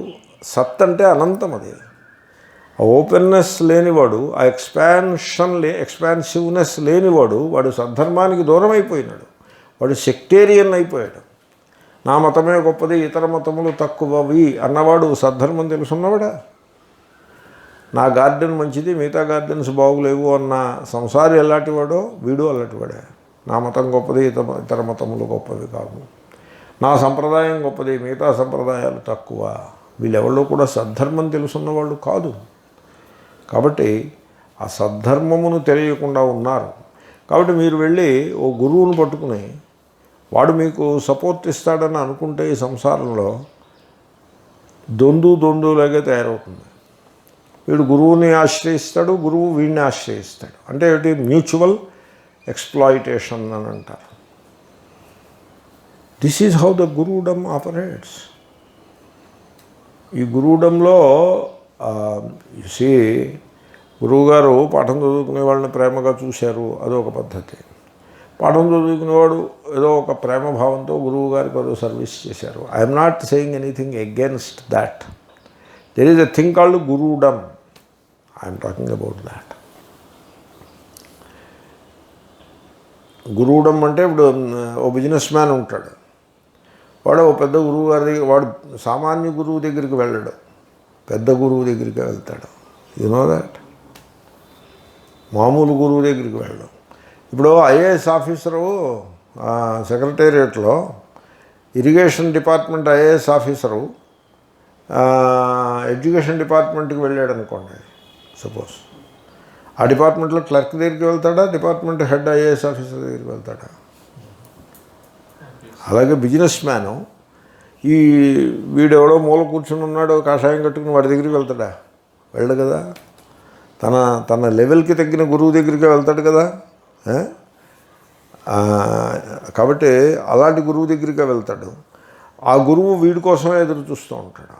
సత్ అంటే అనంతం అది. ఆ ఓపెన్నెస్ లేనివాడు, ఆ ఎక్స్పాన్సివ్నెస్ లేనివాడు, వాడు సద్ధర్మానికి దూరం అయిపోయినాడు. వాడు సెక్టేరియన్ అయిపోయాడు. నా మతమే గొప్పది, ఇతర మతములు తక్కువవి అన్నవాడు సద్ధర్మం తెలుసున్నవాడా? నా గార్డెన్ మంచిది, మిగతా గార్డెన్స్ బాగులేవు అన్న సంసారి ఎలాంటివాడో వీడు అలాంటివాడే. నా మతం గొప్పది, ఇతర మతములు గొప్పవి కావు. నా సంప్రదాయం గొప్పది, మిగతా సంప్రదాయాలు తక్కువ. వీళ్ళెవరో కూడా సద్ధర్మం తెలుసున్నవాళ్ళు కాదు. కాబట్టి ఆ సద్ధర్మమును తెలియకుండా ఉన్నారు. కాబట్టి మీరు వెళ్ళి ఓ గురువును పట్టుకుని వాడు మీకు సపోర్ట్ ఇస్తాడని అనుకుంటే ఈ సంసారంలో దొందులాగే తయారవుతుంది. వీడు గురువుని ఆశ్రయిస్తాడు, గురువు వీడిని ఆశ్రయిస్తాడు. అంటే ఏమిటి? మ్యూచువల్ ఎక్స్ప్లాయిటేషన్ అని అంటారు. This is how the gurudom operates. ఈ గురువుడంలో సి గురువుగారు పాఠం చదువుకునే వాళ్ళని ప్రేమగా చూశారు, అదొక పద్ధతి. పాఠం చదువుకునేవాడు ఏదో ఒక ప్రేమభావంతో గురువు గారికి ఏదో సర్వీస్ చేశారు. I'm not saying anything against that. There is a thing called gurudom. I'm talking about that. Gurudom అంటే ఇప్పుడు ఓ బిజినెస్ మ్యాన్ ఉంటాడు. వాడు ఓ పెద్ద గురువు గారి దగ్గర, వాడు సామాన్య గురువు దగ్గరికి వెళ్ళాడు, పెద్ద గురువు దగ్గరికి వెళ్తాడు. You know that. మామూలు గురువు దగ్గరికి వెళ్ళడం. ఇప్పుడు ఐఏఎస్ ఆఫీసరు సెక్రటేరియట్లో irrigation department IAS officer education డిపార్ట్మెంట్కి వెళ్ళాడు అనుకోండి సపోజ్. ఆ డిపార్ట్మెంట్లో క్లర్క్ దగ్గరికి వెళ్తాడా, డిపార్ట్మెంట్ హెడ్ ఐఏఎస్ ఆఫీసర్ దగ్గరికి వెళ్తాడా? అలాగే బిజినెస్ మ్యాను ఈ వీడెవడో మూల కూర్చుని ఉన్నాడో కాషాయం కట్టుకుని వాడి దగ్గరికి వెళ్తాడా? వెళ్ళడు కదా. తన లెవెల్కి తగ్గిన గురువు దగ్గరికి వెళ్తాడు కదా. కాబట్టి అలాంటి గురువు దగ్గరికి వెళ్తాడు. ఆ గురువు వీడి కోసమే ఎదురు చూస్తూ ఉంటాడు.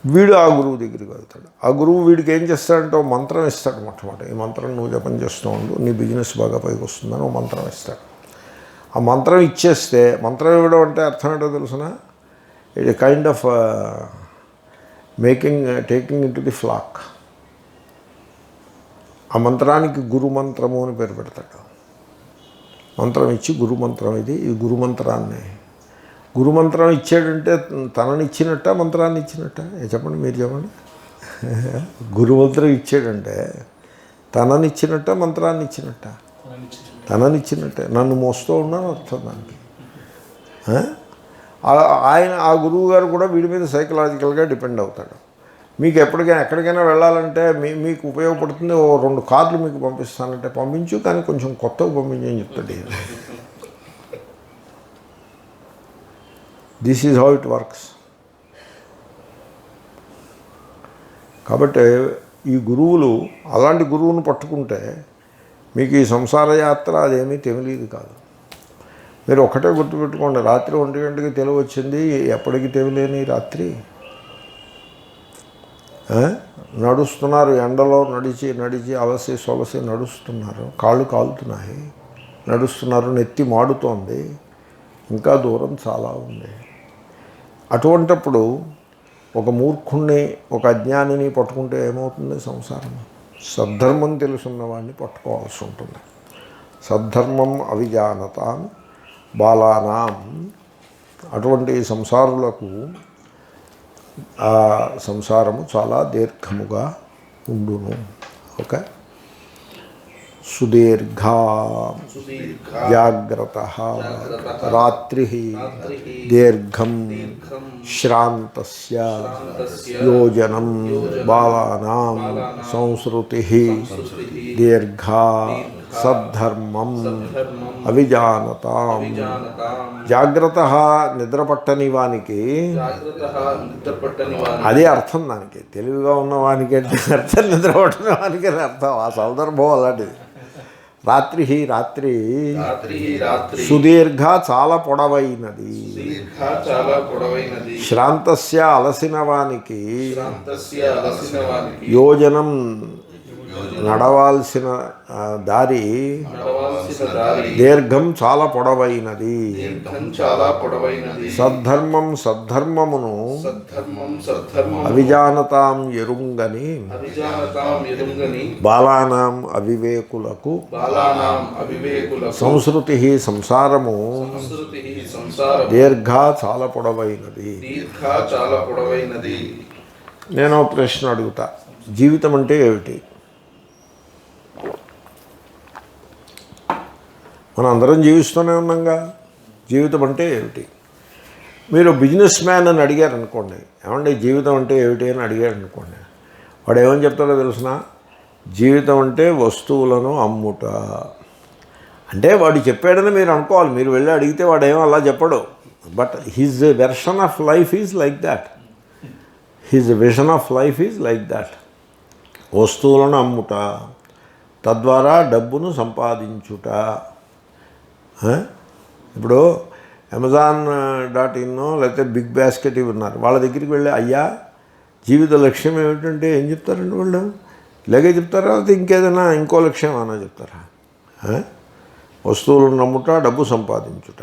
వీడు ఆ గురువు దగ్గరికి వెళ్తాడు. ఆ గురువు వీడికి ఏం చేస్తాడంటే ఓ మంత్రం ఇస్తాడు. మొట్టమొదటి ఈ మంత్రం నువ్వు జపం చేస్తూ ఉండు, నీ బిజినెస్ బాగా పైకి వస్తుందని ఓ మంత్రం ఇస్తాడు. ఆ మంత్రం ఇచ్చేస్తే, మంత్రం ఇవ్వడం అంటే అర్థం ఏంటో తెలుసిన, it kind of taking in to the flock. ఆ మంత్రానికి గురుమంత్రము అని పేరు పెడతాడు. మంత్రం ఇచ్చి గురుమంత్రం ఇది, ఈ గురుమంత్రాన్ని, గురుమంత్రం ఇచ్చాడంటే తనని ఇచ్చినట్ట మంత్రాన్ని ఇచ్చినట్ట? చెప్పండి, మీరు చెప్పండి. గురుమంత్రం ఇచ్చాడంటే తనని ఇచ్చినట్ట మంత్రాన్ని ఇచ్చినట్ట? తననిచ్చినట్టే. నన్ను మోస్తూ ఉన్నాను అర్థం దానికి. ఆయన ఆ గురువు గారు కూడా వీడి మీద సైకలాజికల్గా డిపెండ్ అవుతాడు. మీకు ఎక్కడికైనా వెళ్ళాలంటే మీకు ఉపయోగపడుతుంది, ఓ 2 కార్లు మీకు పంపిస్తానంటే పంపించు, కానీ కొంచెం కొత్తగా పంపించని చెప్తాడు. This is how it works. కాబట్టి ఈ గురువులు, అలాంటి గురువును పట్టుకుంటే మీకు ఈ సంసార యాత్ర అదేమీ తెలియదు కాదు. మీరు ఒకటే గుర్తుపెట్టుకోండి, రాత్రి 1 గంటకి తెలివి వచ్చింది, ఎప్పటికీ తెలియలేని రాత్రి. నడుస్తున్నారు, ఎండలో నడిచి అలసి సొలసి నడుస్తున్నారు, కాళ్ళు కాలుతున్నాయి, నడుస్తున్నారు, నెత్తి మాడుతోంది, ఇంకా దూరం చాలా ఉంది. అటువంటప్పుడు ఒక మూర్ఖుణ్ణి, ఒక అజ్ఞానిని పట్టుకుంటే ఏమవుతుంది సంసారం? సద్ధర్మం తెలుసున్న వాడిని పట్టుకోవాల్సి ఉంటుంది. సద్ధర్మం అవిజానతాం బాలానాం అటువంటి సంసారులకు ఆ సంసారము చాలా దీర్ఘముగా ఉండును. ఓకే. సుదీర్ఘ జాగ్రత్త రాత్రి దీర్ఘం శ్రాంతస్య యోజనం బాలానాం సంస్కృతి దీర్ఘ సద్ధర్మం అవిజానతాం. జాగ్రత్త నిద్రపట్టని వానికి, అదే అర్థం దానికి. తెలివిగా ఉన్నవానికి అంటే అర్థం నిద్రపట్టని వానికి అని అర్థం. ఆ సందర్భం అలాంటిది. రాత్రి రాత్రి సుదీర్ఘ చాలా పొడవైనది. శ్రాంతస్య అలసిన వానికి యోజనం నడవాల్సిన దారి దీర్ఘం చాలా పొడవైనది. సద్ధర్మం సద్ధర్మమును అవిజానతాం ఎరుంగని బాలానాం అవివేకులకు సంస్కృతి సంసారము దీర్ఘ చాలా పొడవైనది. నేను ప్రశ్న అడుగుతా, జీవితం అంటే ఏమిటి? మనం అందరం జీవిస్తూనే ఉన్నాంగా. జీవితం అంటే ఏమిటి? మీరు బిజినెస్ మ్యాన్ అని అడిగారు అనుకోండి, ఏమంటే జీవితం అంటే ఏమిటి అని అడిగారు అనుకోండి, వాడు ఏమని చెప్తాడో తెలిసిన? జీవితం అంటే వస్తువులను అమ్ముట. అంటే వాడు చెప్పాడని మీరు అనుకోవాలి. మీరు వెళ్ళి అడిగితే వాడు ఏమో అలా చెప్పడు. But his version of life is like that. His vision of life is like that. వస్తువులను అమ్ముట, తద్వారా డబ్బును సంపాదించుట. ఇప్పుడు Amazon.in లేకపోతే బిగ్ బాస్కెట్ ఇవి ఉన్నారు. వాళ్ళ దగ్గరికి వెళ్ళి, అయ్యా జీవిత లక్ష్యం ఏమిటంటే ఏం చెప్తారండి వాళ్ళు? ఇలాగే చెప్తారా, లేకపోతే ఇంకేదైనా ఇంకో లక్ష్యం అన్నా చెప్తారా? వస్తువులను నమ్ముట, డబ్బు సంపాదించుట,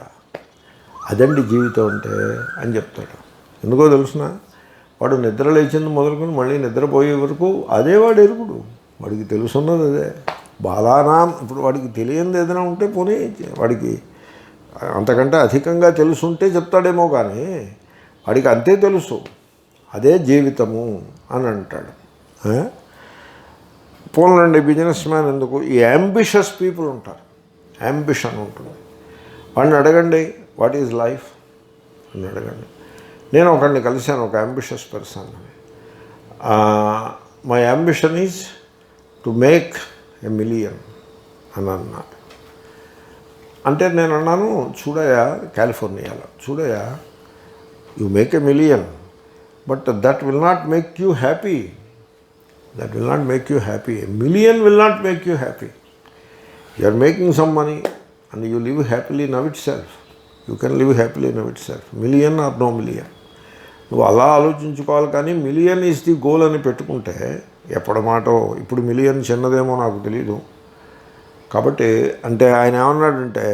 అదండి జీవితం అంటే అని చెప్తాడు. ఎందుకో తెలుసిన? వాడు నిద్ర లేచింది మొదలుకొని మళ్ళీ నిద్రపోయే వరకు అదే వాడు ఎరుగుడు. వాడికి తెలుసున్నది అదే. బాలానాం. ఇప్పుడు వాడికి తెలియంది ఏదైనా ఉంటే పోనీ, వాడికి అంతకంటే అధికంగా తెలుసుంటే చెప్తాడేమో, కానీ వాడికి అంతే తెలుసు, అదే జీవితము అని అంటాడు. పోలండి బిజినెస్ మ్యాన్ ఎందుకు? ఈ యాంబిషస్ పీపుల్ ఉంటారు, యాంబిషన్ ఉంటుంది. వాడిని అడగండి, వాట్ ఈజ్ లైఫ్ అని అడగండి. నేను ఒకడిని కలిశాను, ఒక ambitious person. My ambition is to make $1 million అని అన్నాడు. అంటే నేను అన్నాను, చూడయా కాలిఫోర్నియాలో, చూడయా you make $1 million, but that will not make you happy. That will not make you happy. $1 million will not make you happy. You are making some money and you live happily now itself. You can live happily now itself. $1 million or no $1 million. నువ్వు అలా ఆలోచించుకోవాలి. కానీ $1 million is the goal అని పెట్టుకుంటే ఎప్పటి మాటో. ఇప్పుడు $1 million చిన్నదేమో నాకు తెలీదు. కాబట్టి అంటే ఆయన ఏమన్నాడంటే,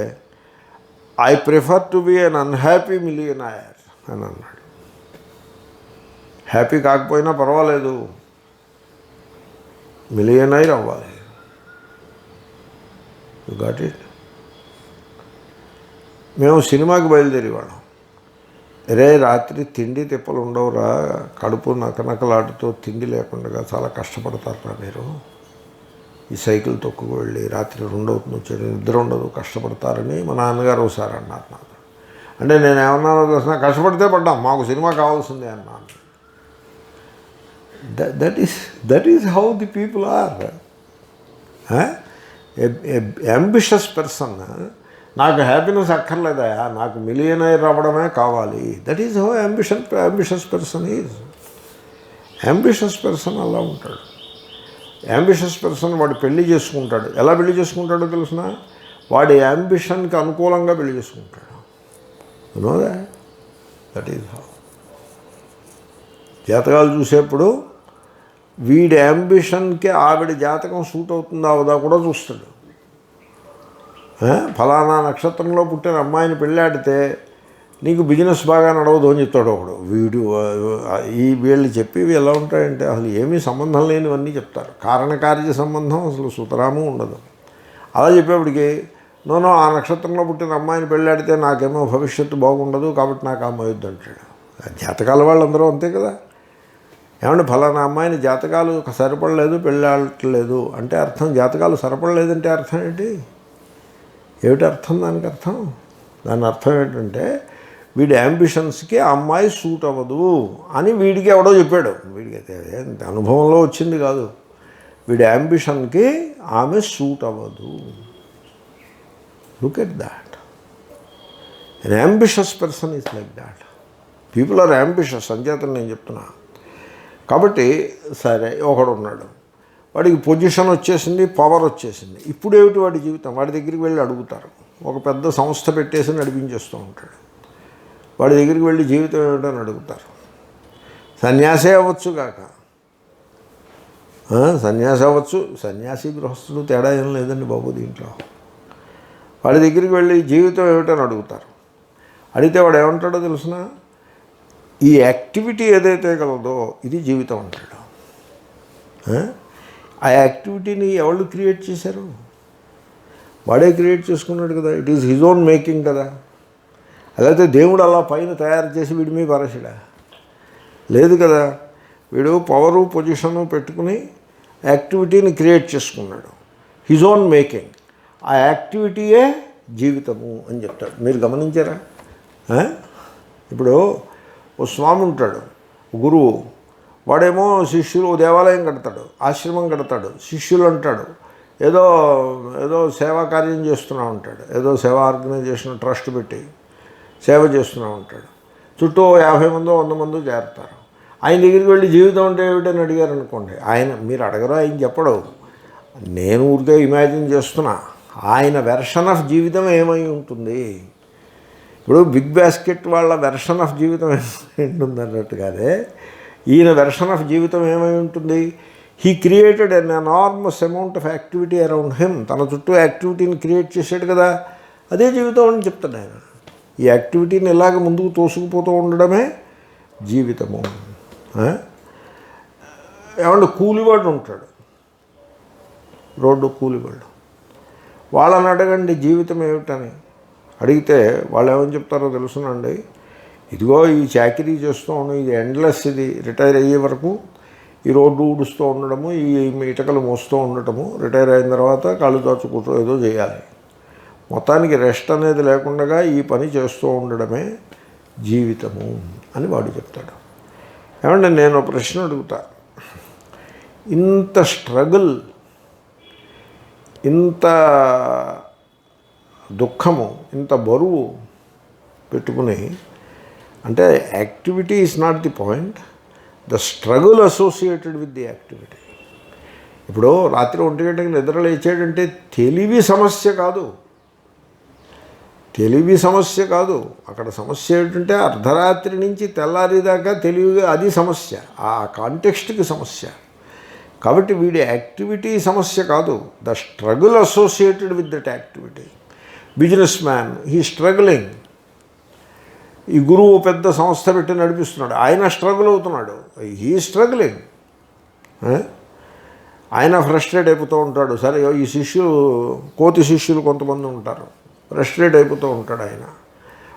I prefer to be an unhappy millionaire అని అన్నాడు. హ్యాపీ కాకపోయినా పర్వాలేదు, మిలియనైర్ అవ్వాలి. You got it. మేము సినిమాకి బయలుదేరేవాళ్ళం. రే రాత్రి తిండి తిప్పలు ఉండవురా, కడుపు నకనకలాడుతూ తిండి లేకుండా చాలా కష్టపడతారా మీరు, ఈ సైకిల్ తొక్కుకు వెళ్ళి రాత్రి 2 అవుతుంది వచ్చాడు, నిద్ర ఉండదు, కష్టపడతారని మా నాన్నగారు ఒకసారి అన్నారు నాకు. అంటే నేను ఏమన్నానో తెలిసిన, కష్టపడితే పడ్డాం, మాకు సినిమా కావాల్సిందే అన్నాను. That is how the people are. Ambitious person, నాకు హ్యాపీనెస్ అక్కర్లేదా, నాకు మిలియనైర్ అవ్వడమే కావాలి. That is how ambitious person is. Ambitious person అలా ఉంటాడు. అంబిషస్ పర్సన్ వాడు పెళ్లి చేసుకుంటాడు. ఎలా పెళ్లి చేసుకుంటాడో తెలిసిన? వాడి యాంబిషన్కి అనుకూలంగా పెళ్లి చేసుకుంటాడు. నోదా? That is how. జాతకాలు చూసేప్పుడు వీడి యాంబిషన్కి ఆవిడ జాతకం సూట్ అవుతుందా అవదా కూడా చూస్తాడు. ఫలానా నక్షత్రంలో పుట్టిన అమ్మాయిని పెళ్ళాడితే నీకు బిజినెస్ బాగా నడవదు అని చెప్తాడు ఒకడు. వీళ్ళు చెప్పేవి ఎలా ఉంటాయంటే అసలు ఏమీ సంబంధం లేనివన్నీ చెప్తారు. కారణకార్య సంబంధం అసలు సుతరాము ఉండదు. అలా చెప్పేప్పటికి నోనో ఆ నక్షత్రంలో పుట్టిన అమ్మాయిని పెళ్ళాడితే నాకేమో భవిష్యత్తు బాగుండదు కాబట్టి నాకు అమ్మాయి వద్దు అంటాడు. జాతకాల వాళ్ళందరూ అంతే కదా. ఏమంటే ఫలానా అమ్మాయిని జాతకాలు సరిపడలేదు పెళ్ళాడట్లేదు అంటే అర్థం జాతకాలు సరిపడలేదంటే అర్థం ఏంటి? ఏమిటి అర్థం దానికి అర్థం? దాని అర్థం ఏంటంటే వీడి యాంబిషన్స్కి ఆ అమ్మాయి సూట్ అవ్వదు అని వీడికి ఎవడో చెప్పాడు. వీడికి అనుభవంలో వచ్చింది కాదు. వీడి యాంబిషన్కి ఆమె సూట్ అవ్వదు. Look at that. An ambitious person is like that. People are ambitious అంచేతను నేను చెప్తున్నా. కాబట్టి సరే ఒకడు ఉన్నాడు, వాడికి పొజిషన్ వచ్చేసింది, పవర్ వచ్చేసింది. ఇప్పుడు ఏమిటి వాడి జీవితం? వాడి దగ్గరికి వెళ్ళి అడుగుతారు. ఒక పెద్ద సంస్థ పెట్టేసి నడిపించేస్తూ ఉంటాడు. వాడి దగ్గరికి వెళ్ళి జీవితం ఏమిటని అడుగుతారు. సన్యాసే అవ్వచ్చు కాక, సన్యాసి అవ్వచ్చు. సన్యాసి గృహస్థుడు తేడా ఏం లేదండి బాబు దీంట్లో. వాడి దగ్గరికి వెళ్ళి జీవితం ఏమిటని అడుగుతారు. అడిగితే వాడు ఏమంటాడో తెలుసిన, ఈ యాక్టివిటీ ఏదైతే కలదో ఇది జీవితం అంటాడు. ఆ యాక్టివిటీని ఎవరు క్రియేట్ చేశారు? వాడే క్రియేట్ చేసుకున్నాడు కదా. It is his own making కదా. అదైతే దేవుడు అలా పైన తయారు చేసి వీడి మీద పరచడా? లేదు కదా. వీడు పవరు పొజిషను పెట్టుకుని యాక్టివిటీని క్రియేట్ చేసుకున్నాడు. His own making. ఆ యాక్టివిటీయే జీవితము అని చెప్తాడు. మీరు గమనించారా? ఇప్పుడు ఓ స్వామి ఉంటాడు, గురువు. వాడేమో శిష్యులు దేవాలయం కడతాడు, ఆశ్రమం కడతాడు, శిష్యులు అంటాడు, ఏదో ఏదో సేవా కార్యం చేస్తూనే ఉంటాడు, ఏదో సేవా ఆర్గనైజేషన్ ట్రస్ట్ పెట్టి సేవ చేస్తూనే ఉంటాడు. చుట్టూ 50 మందో 100 మందో చేరుతారు. ఆయన దగ్గరికి వెళ్ళి జీవితం అంటే ఏమిటని అడిగారు అనుకోండి, ఆయన మీరు అడగరు, ఆయన చెప్పడు. నేను ఊరికే ఇమాజిన్ చేస్తున్నా ఆయన వెర్షన్ ఆఫ్ జీవితం ఏమై ఉంటుంది. ఇప్పుడు బిగ్ బాస్కెట్ వాళ్ళ వెర్షన్ ఆఫ్ జీవితం ఏముంటుంది అన్నట్టుగానే ఈయన వెర్షన్ ఆఫ్ జీవితం ఏమై ఉంటుంది. He created an enormous amount of activity around him. తన చుట్టూ యాక్టివిటీని క్రియేట్ చేశాడు కదా, అదే జీవితం అని చెప్తాడు ఆయన. ఈ యాక్టివిటీని ఇలాగ ముందుకు తోసుకుపోతూ ఉండడమే జీవితము. ఏమంటే కూలివాడు ఉంటాడు, రోడ్డు కూలివాడు. వాళ్ళని అడగండి జీవితం ఏమిటని అడిగితే వాళ్ళు ఏమని చెప్తారో తెలుసునండి. ఇదిగో ఈ చాకరీ చేస్తూ ఉండడం, ఇది ఎండ్లెస్, ఇది రిటైర్ అయ్యే వరకు ఈ రోడ్డు ఊడుస్తూ ఉండడము, ఈ ఇటకలు మోస్తూ ఉండటము, రిటైర్ అయిన తర్వాత కాళ్ళు దాచుకుంటూ ఏదో చేయాలి. మొత్తానికి రెస్ట్ అనేది లేకుండా ఈ పని చేస్తూ ఉండడమే జీవితము అని వాడు చెప్తాడు. ఏమంటే నేను ప్రశ్న అడుగుతా, ఇంత స్ట్రగుల్, ఇంత దుఃఖము, ఇంత బరువు పెట్టుకుని, అంటే activity is not the point, the struggle associated with the activity. ఇప్పుడు రాత్రి 1 గంటకి నిద్ర లేచాడంటే తెలివి సమస్య కాదు, తెలివి సమస్య కాదు. అక్కడ సమస్య ఏంటంటే అర్ధరాత్రి నుంచి తెల్లారిదాకా తెలివిగా, అది సమస్య, ఆ కాంటెక్స్ట్కి సమస్య. కాబట్టి వీడి యాక్టివిటీ సమస్య కాదు, the struggle associated with that activity. Business man, he struggling. ఈ గురువు పెద్ద సంస్థ పెట్టి నడిపిస్తున్నాడు, ఆయన స్ట్రగుల్ అవుతున్నాడు, హీ స్ట్రగ్లింగ్. ఆయన ఫ్రస్ట్రేట్ అయిపోతూ ఉంటాడు. సరే ఈ శిష్యులు, కోతి శిష్యులు కొంతమంది ఉంటారు, ఫ్రస్ట్రేట్ అయిపోతూ ఉంటాడు. ఆయన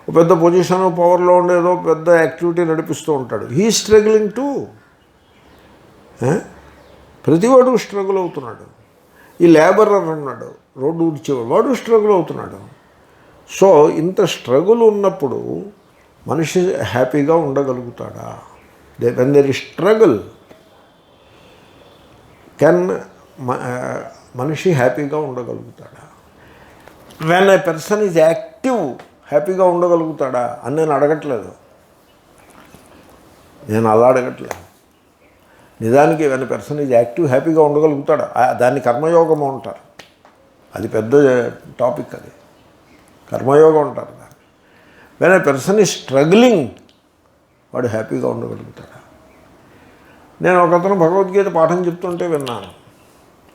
ఒక పెద్ద పొజిషన్ పవర్లో ఉండేదో పెద్ద యాక్టివిటీ నడిపిస్తూ ఉంటాడు, హీ స్ట్రగ్లింగ్ టు. ప్రతివాడు స్ట్రగుల్ అవుతున్నాడు. ఈ లేబరర్ ఉన్నాడు, రోడ్డు ఊడ్చేవాడు, వాడు స్ట్రగుల్ అవుతున్నాడు. సో ఇంత స్ట్రగుల్ ఉన్నప్పుడు మనిషి హ్యాపీగా ఉండగలుగుతాడా? When there is struggle can మనిషి హ్యాపీగా ఉండగలుగుతాడా? When a person is active హ్యాపీగా ఉండగలుగుతాడా అని నేను అడగట్లేదు, నేను అలా అడగట్లేదు. నిజానికి when a person is active హ్యాపీగా ఉండగలుగుతాడా? దాన్ని కర్మయోగము అంటారు. అది పెద్ద టాపిక్, అది కర్మయోగం అంటారు దాన్ని. When a person is struggling, వాడు హ్యాపీగా ఉండగలుగుతాడా? నేను ఒకతను భగవద్గీత పాఠం చెప్తుంటే విన్నాను.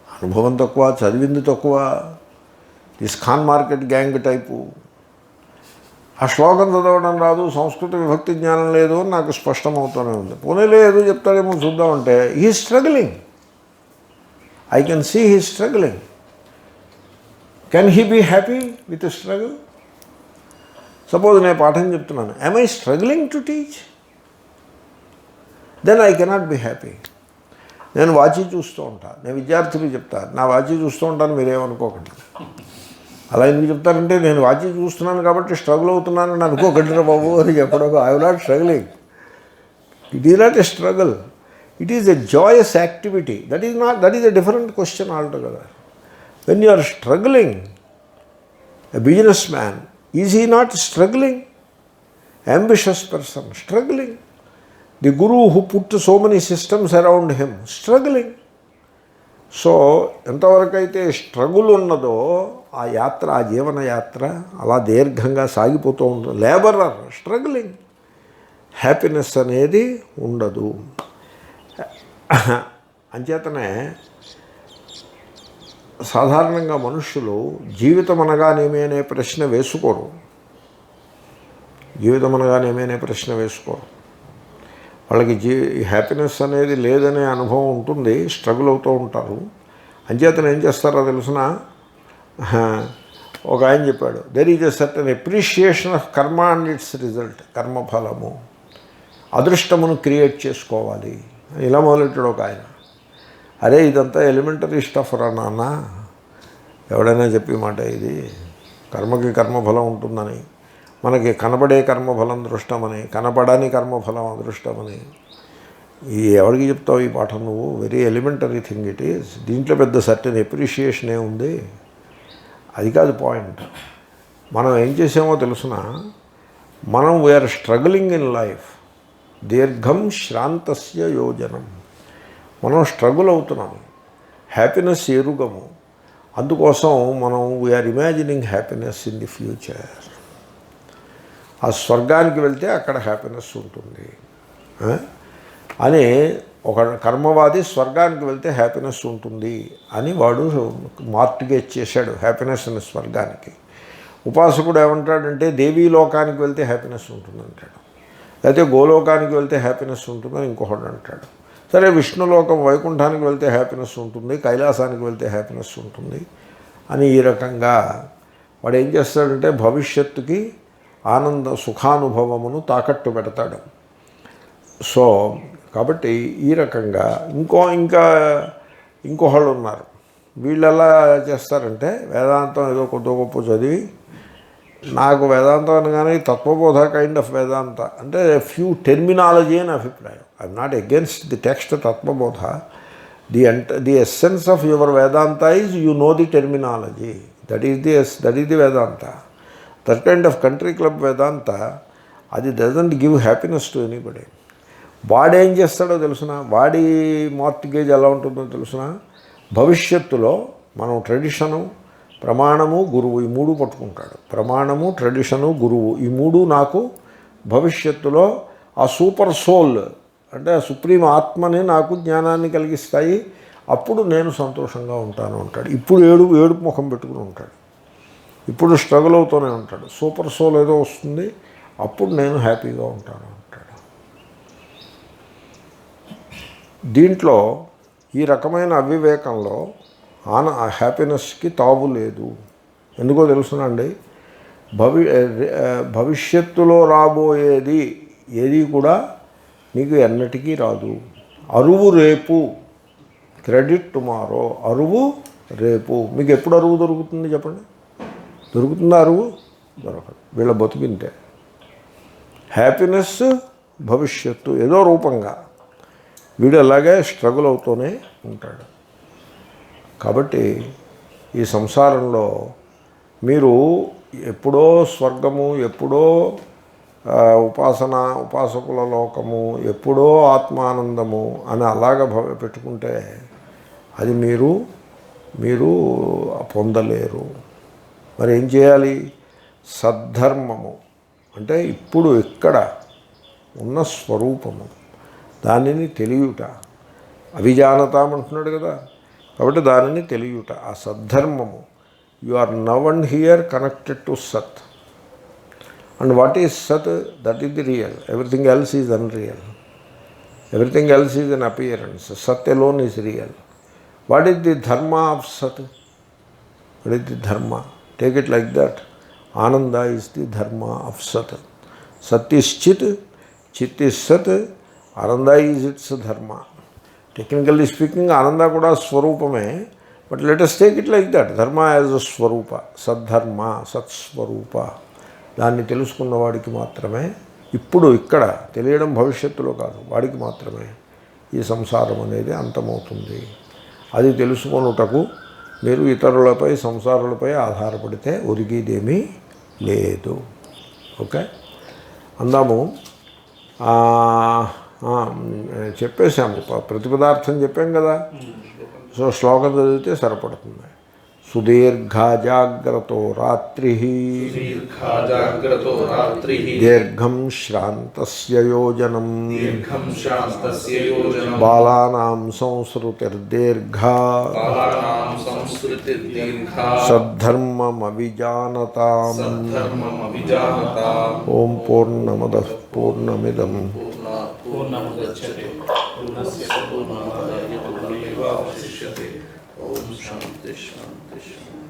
అనుభవం తక్కువ, చదివింది తక్కువ, ఇస్కాన్ మార్కెట్ గ్యాంగ్ టైపు. ఆ శ్లోకం చదవడం రాదు, సంస్కృత విభక్తి జ్ఞానం లేదు అని నాకు స్పష్టమవుతూనే ఉంది. పోనీలే ఏదో చెప్తాడేమో చూద్దామంటే he struggling. I can see he struggling. Can he be happy with struggle? Suppose నేను పాఠం చెప్తున్నాను, am I struggling to teach? Then I cannot be happy. నేను వాచి చూస్తూ ఉంటాను, నేను విద్యార్థులకు చెప్తాను, నా వాచి చూస్తూ ఉంటాను, మీరేమనుకోకండి. అలా ఎందుకు చెప్తారంటే నేను వాచి చూస్తున్నాను కాబట్టి స్ట్రగుల్ అవుతున్నానని అనుకోకండి బాబు అని చెప్పడం. I will not struggling. It is not a struggle, it is a joyous activity. That is a different question altogether. When you are struggling, a business man, is he not struggling? ambitious person, struggling. The guru who put so many systems around him, struggling. So ఎంతవరకు అయితే struggle ఉన్నదో ఆ యాత్ర, ఆ జీవన యాత్ర అలా దీర్ఘంగా సాగిపోతూ ఉంటుంది. Labourer, struggling. హ్యాపీనెస్ అనేది ఉండదు. అంచేతనే సాధారణంగా మనుష్యులు జీవితం అనగానేమి అనే ప్రశ్న వేసుకోరు. జీవితం అనగానేమి అనే ప్రశ్న వేసుకోరు. వాళ్ళకి హ్యాపీనెస్ అనేది లేదనే అనుభవం ఉంటుంది, స్ట్రగుల్ అవుతూ ఉంటారు. అంచేతను ఏం చేస్తారో తెలుసిన, ఒక ఆయన చెప్పాడు, there is a certain appreciation of కర్మ అండ్ ఇట్స్ రిజల్ట్. కర్మఫలము, అదృష్టమును క్రియేట్ చేసుకోవాలి. ఇలా మొదలెట్టాడు ఒక ఆయన. అరే ఇదంతా ఎలిమెంటరీ స్టఫ్ రా నాన్న, ఎవడైనా చెప్పి మాట ఇది. కర్మకి కర్మఫలం ఉంటుందని, మనకి కనబడే కర్మఫలం దృష్టమని, కనపడని కర్మఫలం అదృష్టమని, ఈ ఎవరికి చెప్తావు ఈ పాఠం నువ్వు? Very elementary thing it is. దీంట్లో పెద్ద సర్టెన్ ఎప్రిషియేషన్ ఏముంది? అది కాదు పాయింట్. మనం ఏం చేసామో తెలుసిన, మనం వీఆర్ స్ట్రగ్లింగ్ ఇన్ లైఫ్. దీర్ఘం శ్రాంతస్య యోజనం. మనం స్ట్రగుల్ అవుతున్నాము, హ్యాపీనెస్ ఎరుగము. అందుకోసం మనం we are imagining happiness in the future. ఆ స్వర్గానికి వెళ్తే అక్కడ హ్యాపీనెస్ ఉంటుంది అని ఒక కర్మవాది స్వర్గానికి వెళ్తే హ్యాపీనెస్ ఉంటుంది అని వాడు మార్టిగేజ్ చేశాడు హ్యాపీనెస్ అనే స్వర్గానికి. ఉపాసకుడు ఏమంటాడంటే దేవీ లోకానికి వెళ్తే హ్యాపీనెస్ ఉంటుంది అంటాడు, లేకపోతే గోలోకానికి వెళ్తే హ్యాపీనెస్ ఉంటుందని ఇంకొకడు అంటాడు. సరే విష్ణులోకం వైకుంఠానికి వెళ్తే హ్యాపీనెస్ ఉంటుంది, కైలాసానికి వెళ్తే హ్యాపీనెస్ ఉంటుంది అని ఈ రకంగా వాడు ఏం చేస్తాడంటే భవిష్యత్తుకి ఆనంద సుఖానుభవమును తాకట్టు పెడతాడు. సో కాబట్టి ఈ రకంగా ఇంకొకళ్ళు ఉన్నారు. వీళ్ళు ఎలా చేస్తారంటే వేదాంతం ఏదో కొద్ది గొప్ప చదివి, నాకు వేదాంతం అనగానే తత్వబోధ కైండ్ ఆఫ్ వేదాంత అంటే ఫ్యూ టెర్మినాలజీ అని అభిప్రాయం. I'm not against the text Tattvabodha. The essence of your Vedanta is you know the terminology. That is the Vedanta. That kind of country club Vedanta, అది doesn't give happiness to anybody. వాడేం చేస్తాడో తెలుసిన, వాడి mortgage ఎలా ఉంటుందో తెలుసిన, భవిష్యత్తులో మనం ట్రెడిషను, ప్రమాణము, గురువు ఈ మూడు పట్టుకుంటాడు. ప్రమాణము, ట్రెడిషను, గురువు ఈ మూడు నాకు భవిష్యత్తులో ఆ సూపర్ సోల్ అంటే ఆ సుప్రీం ఆత్మని నాకు జ్ఞానాన్ని కలిగిస్తాయి, అప్పుడు నేను సంతోషంగా ఉంటాను అంటాడు. ఇప్పుడు ఏడుపు ముఖం పెట్టుకుని ఉంటాడు, ఇప్పుడు స్ట్రగుల్ అవుతూనే ఉంటాడు. సూపర్ సోల్ ఏదో వస్తుంది, అప్పుడు నేను హ్యాపీగా ఉంటాను అంటాడు. దీంట్లో ఈ రకమైన అవివేకంలో హ్యాపీనెస్కి తావు లేదు. ఎందుకో తెలుసునండి, భవిష్యత్తులో రాబోయేది ఏది కూడా నీకు ఎన్నటికీ రాదు. అరువు రేపు, క్రెడిట్ టుమారో. అరువు రేపు. మీకు ఎప్పుడు అరువు దొరుకుతుంది చెప్పండి? దొరుకుతుందా అరువు? దొరకదు. వీళ్ళ బతుకింతే. హ్యాపీనెస్ భవిష్యత్తు ఏదో రూపంగా వీడు అలాగే స్ట్రగుల్ అవుతూనే ఉంటాడు. కాబట్టి ఈ సంసారంలో మీరు ఎప్పుడో స్వర్గము, ఎప్పుడో ఉపాసకుల లోకము, ఎప్పుడో ఆత్మానందము అని అలాగ పెట్టుకుంటే అది మీరు పొందలేరు. మరి ఏం చేయాలి? సద్ధర్మము అంటే ఇప్పుడు ఇక్కడ ఉన్న స్వరూపము, దానిని తెలియుట. అవిజానతామంటున్నాడు కదా, కాబట్టి దానిని తెలియుట. ఆ సద్ధర్మము. You are now and here connected to sat. And what is sat? That is the real. Everything else is unreal. Everything else is an appearance. Sat alone is real. What is the dharma of sat? What is the dharma? Take it like that. Ananda is the dharma of Sat. Sat is Chit, Chit is Sat, Ananda is its dharma. Technically speaking, Ananda kuda Swarupame, but let us take it like that. Dharma as a Swarupa, Sadharma, Sat Swarupa. దాన్ని తెలుసుకున్న వాడికి మాత్రమే ఇప్పుడు ఇక్కడ తెలియడం భవిష్యత్తులో కాదు, వాడికి మాత్రమే ఈ సంసారం అనేది అంతమవుతుంది. అది తెలుసుకొనుటకు మీరు ఇతరులపై సంసారులపై ఆధారపడితే ఒరిగేదేమీ లేదు. ఓకే, అందాము. చెప్పేశాము, ప్రతిపదార్థం చెప్పాం కదా. సో శ్లోకం చదివితే సరిపడుతుంది. సుదీర్ఘా జాగ్రతో రాత్రి దీర్ఘం శ్రాంతస్య యోజనం బాలానాం సంస్కృతిర్దీర్ఘా సద్ధర్మమవిజానతాం. ఓం పూర్ణమదః పూర్ణమిదం ఓం శాంతి శాంతి శాంతి.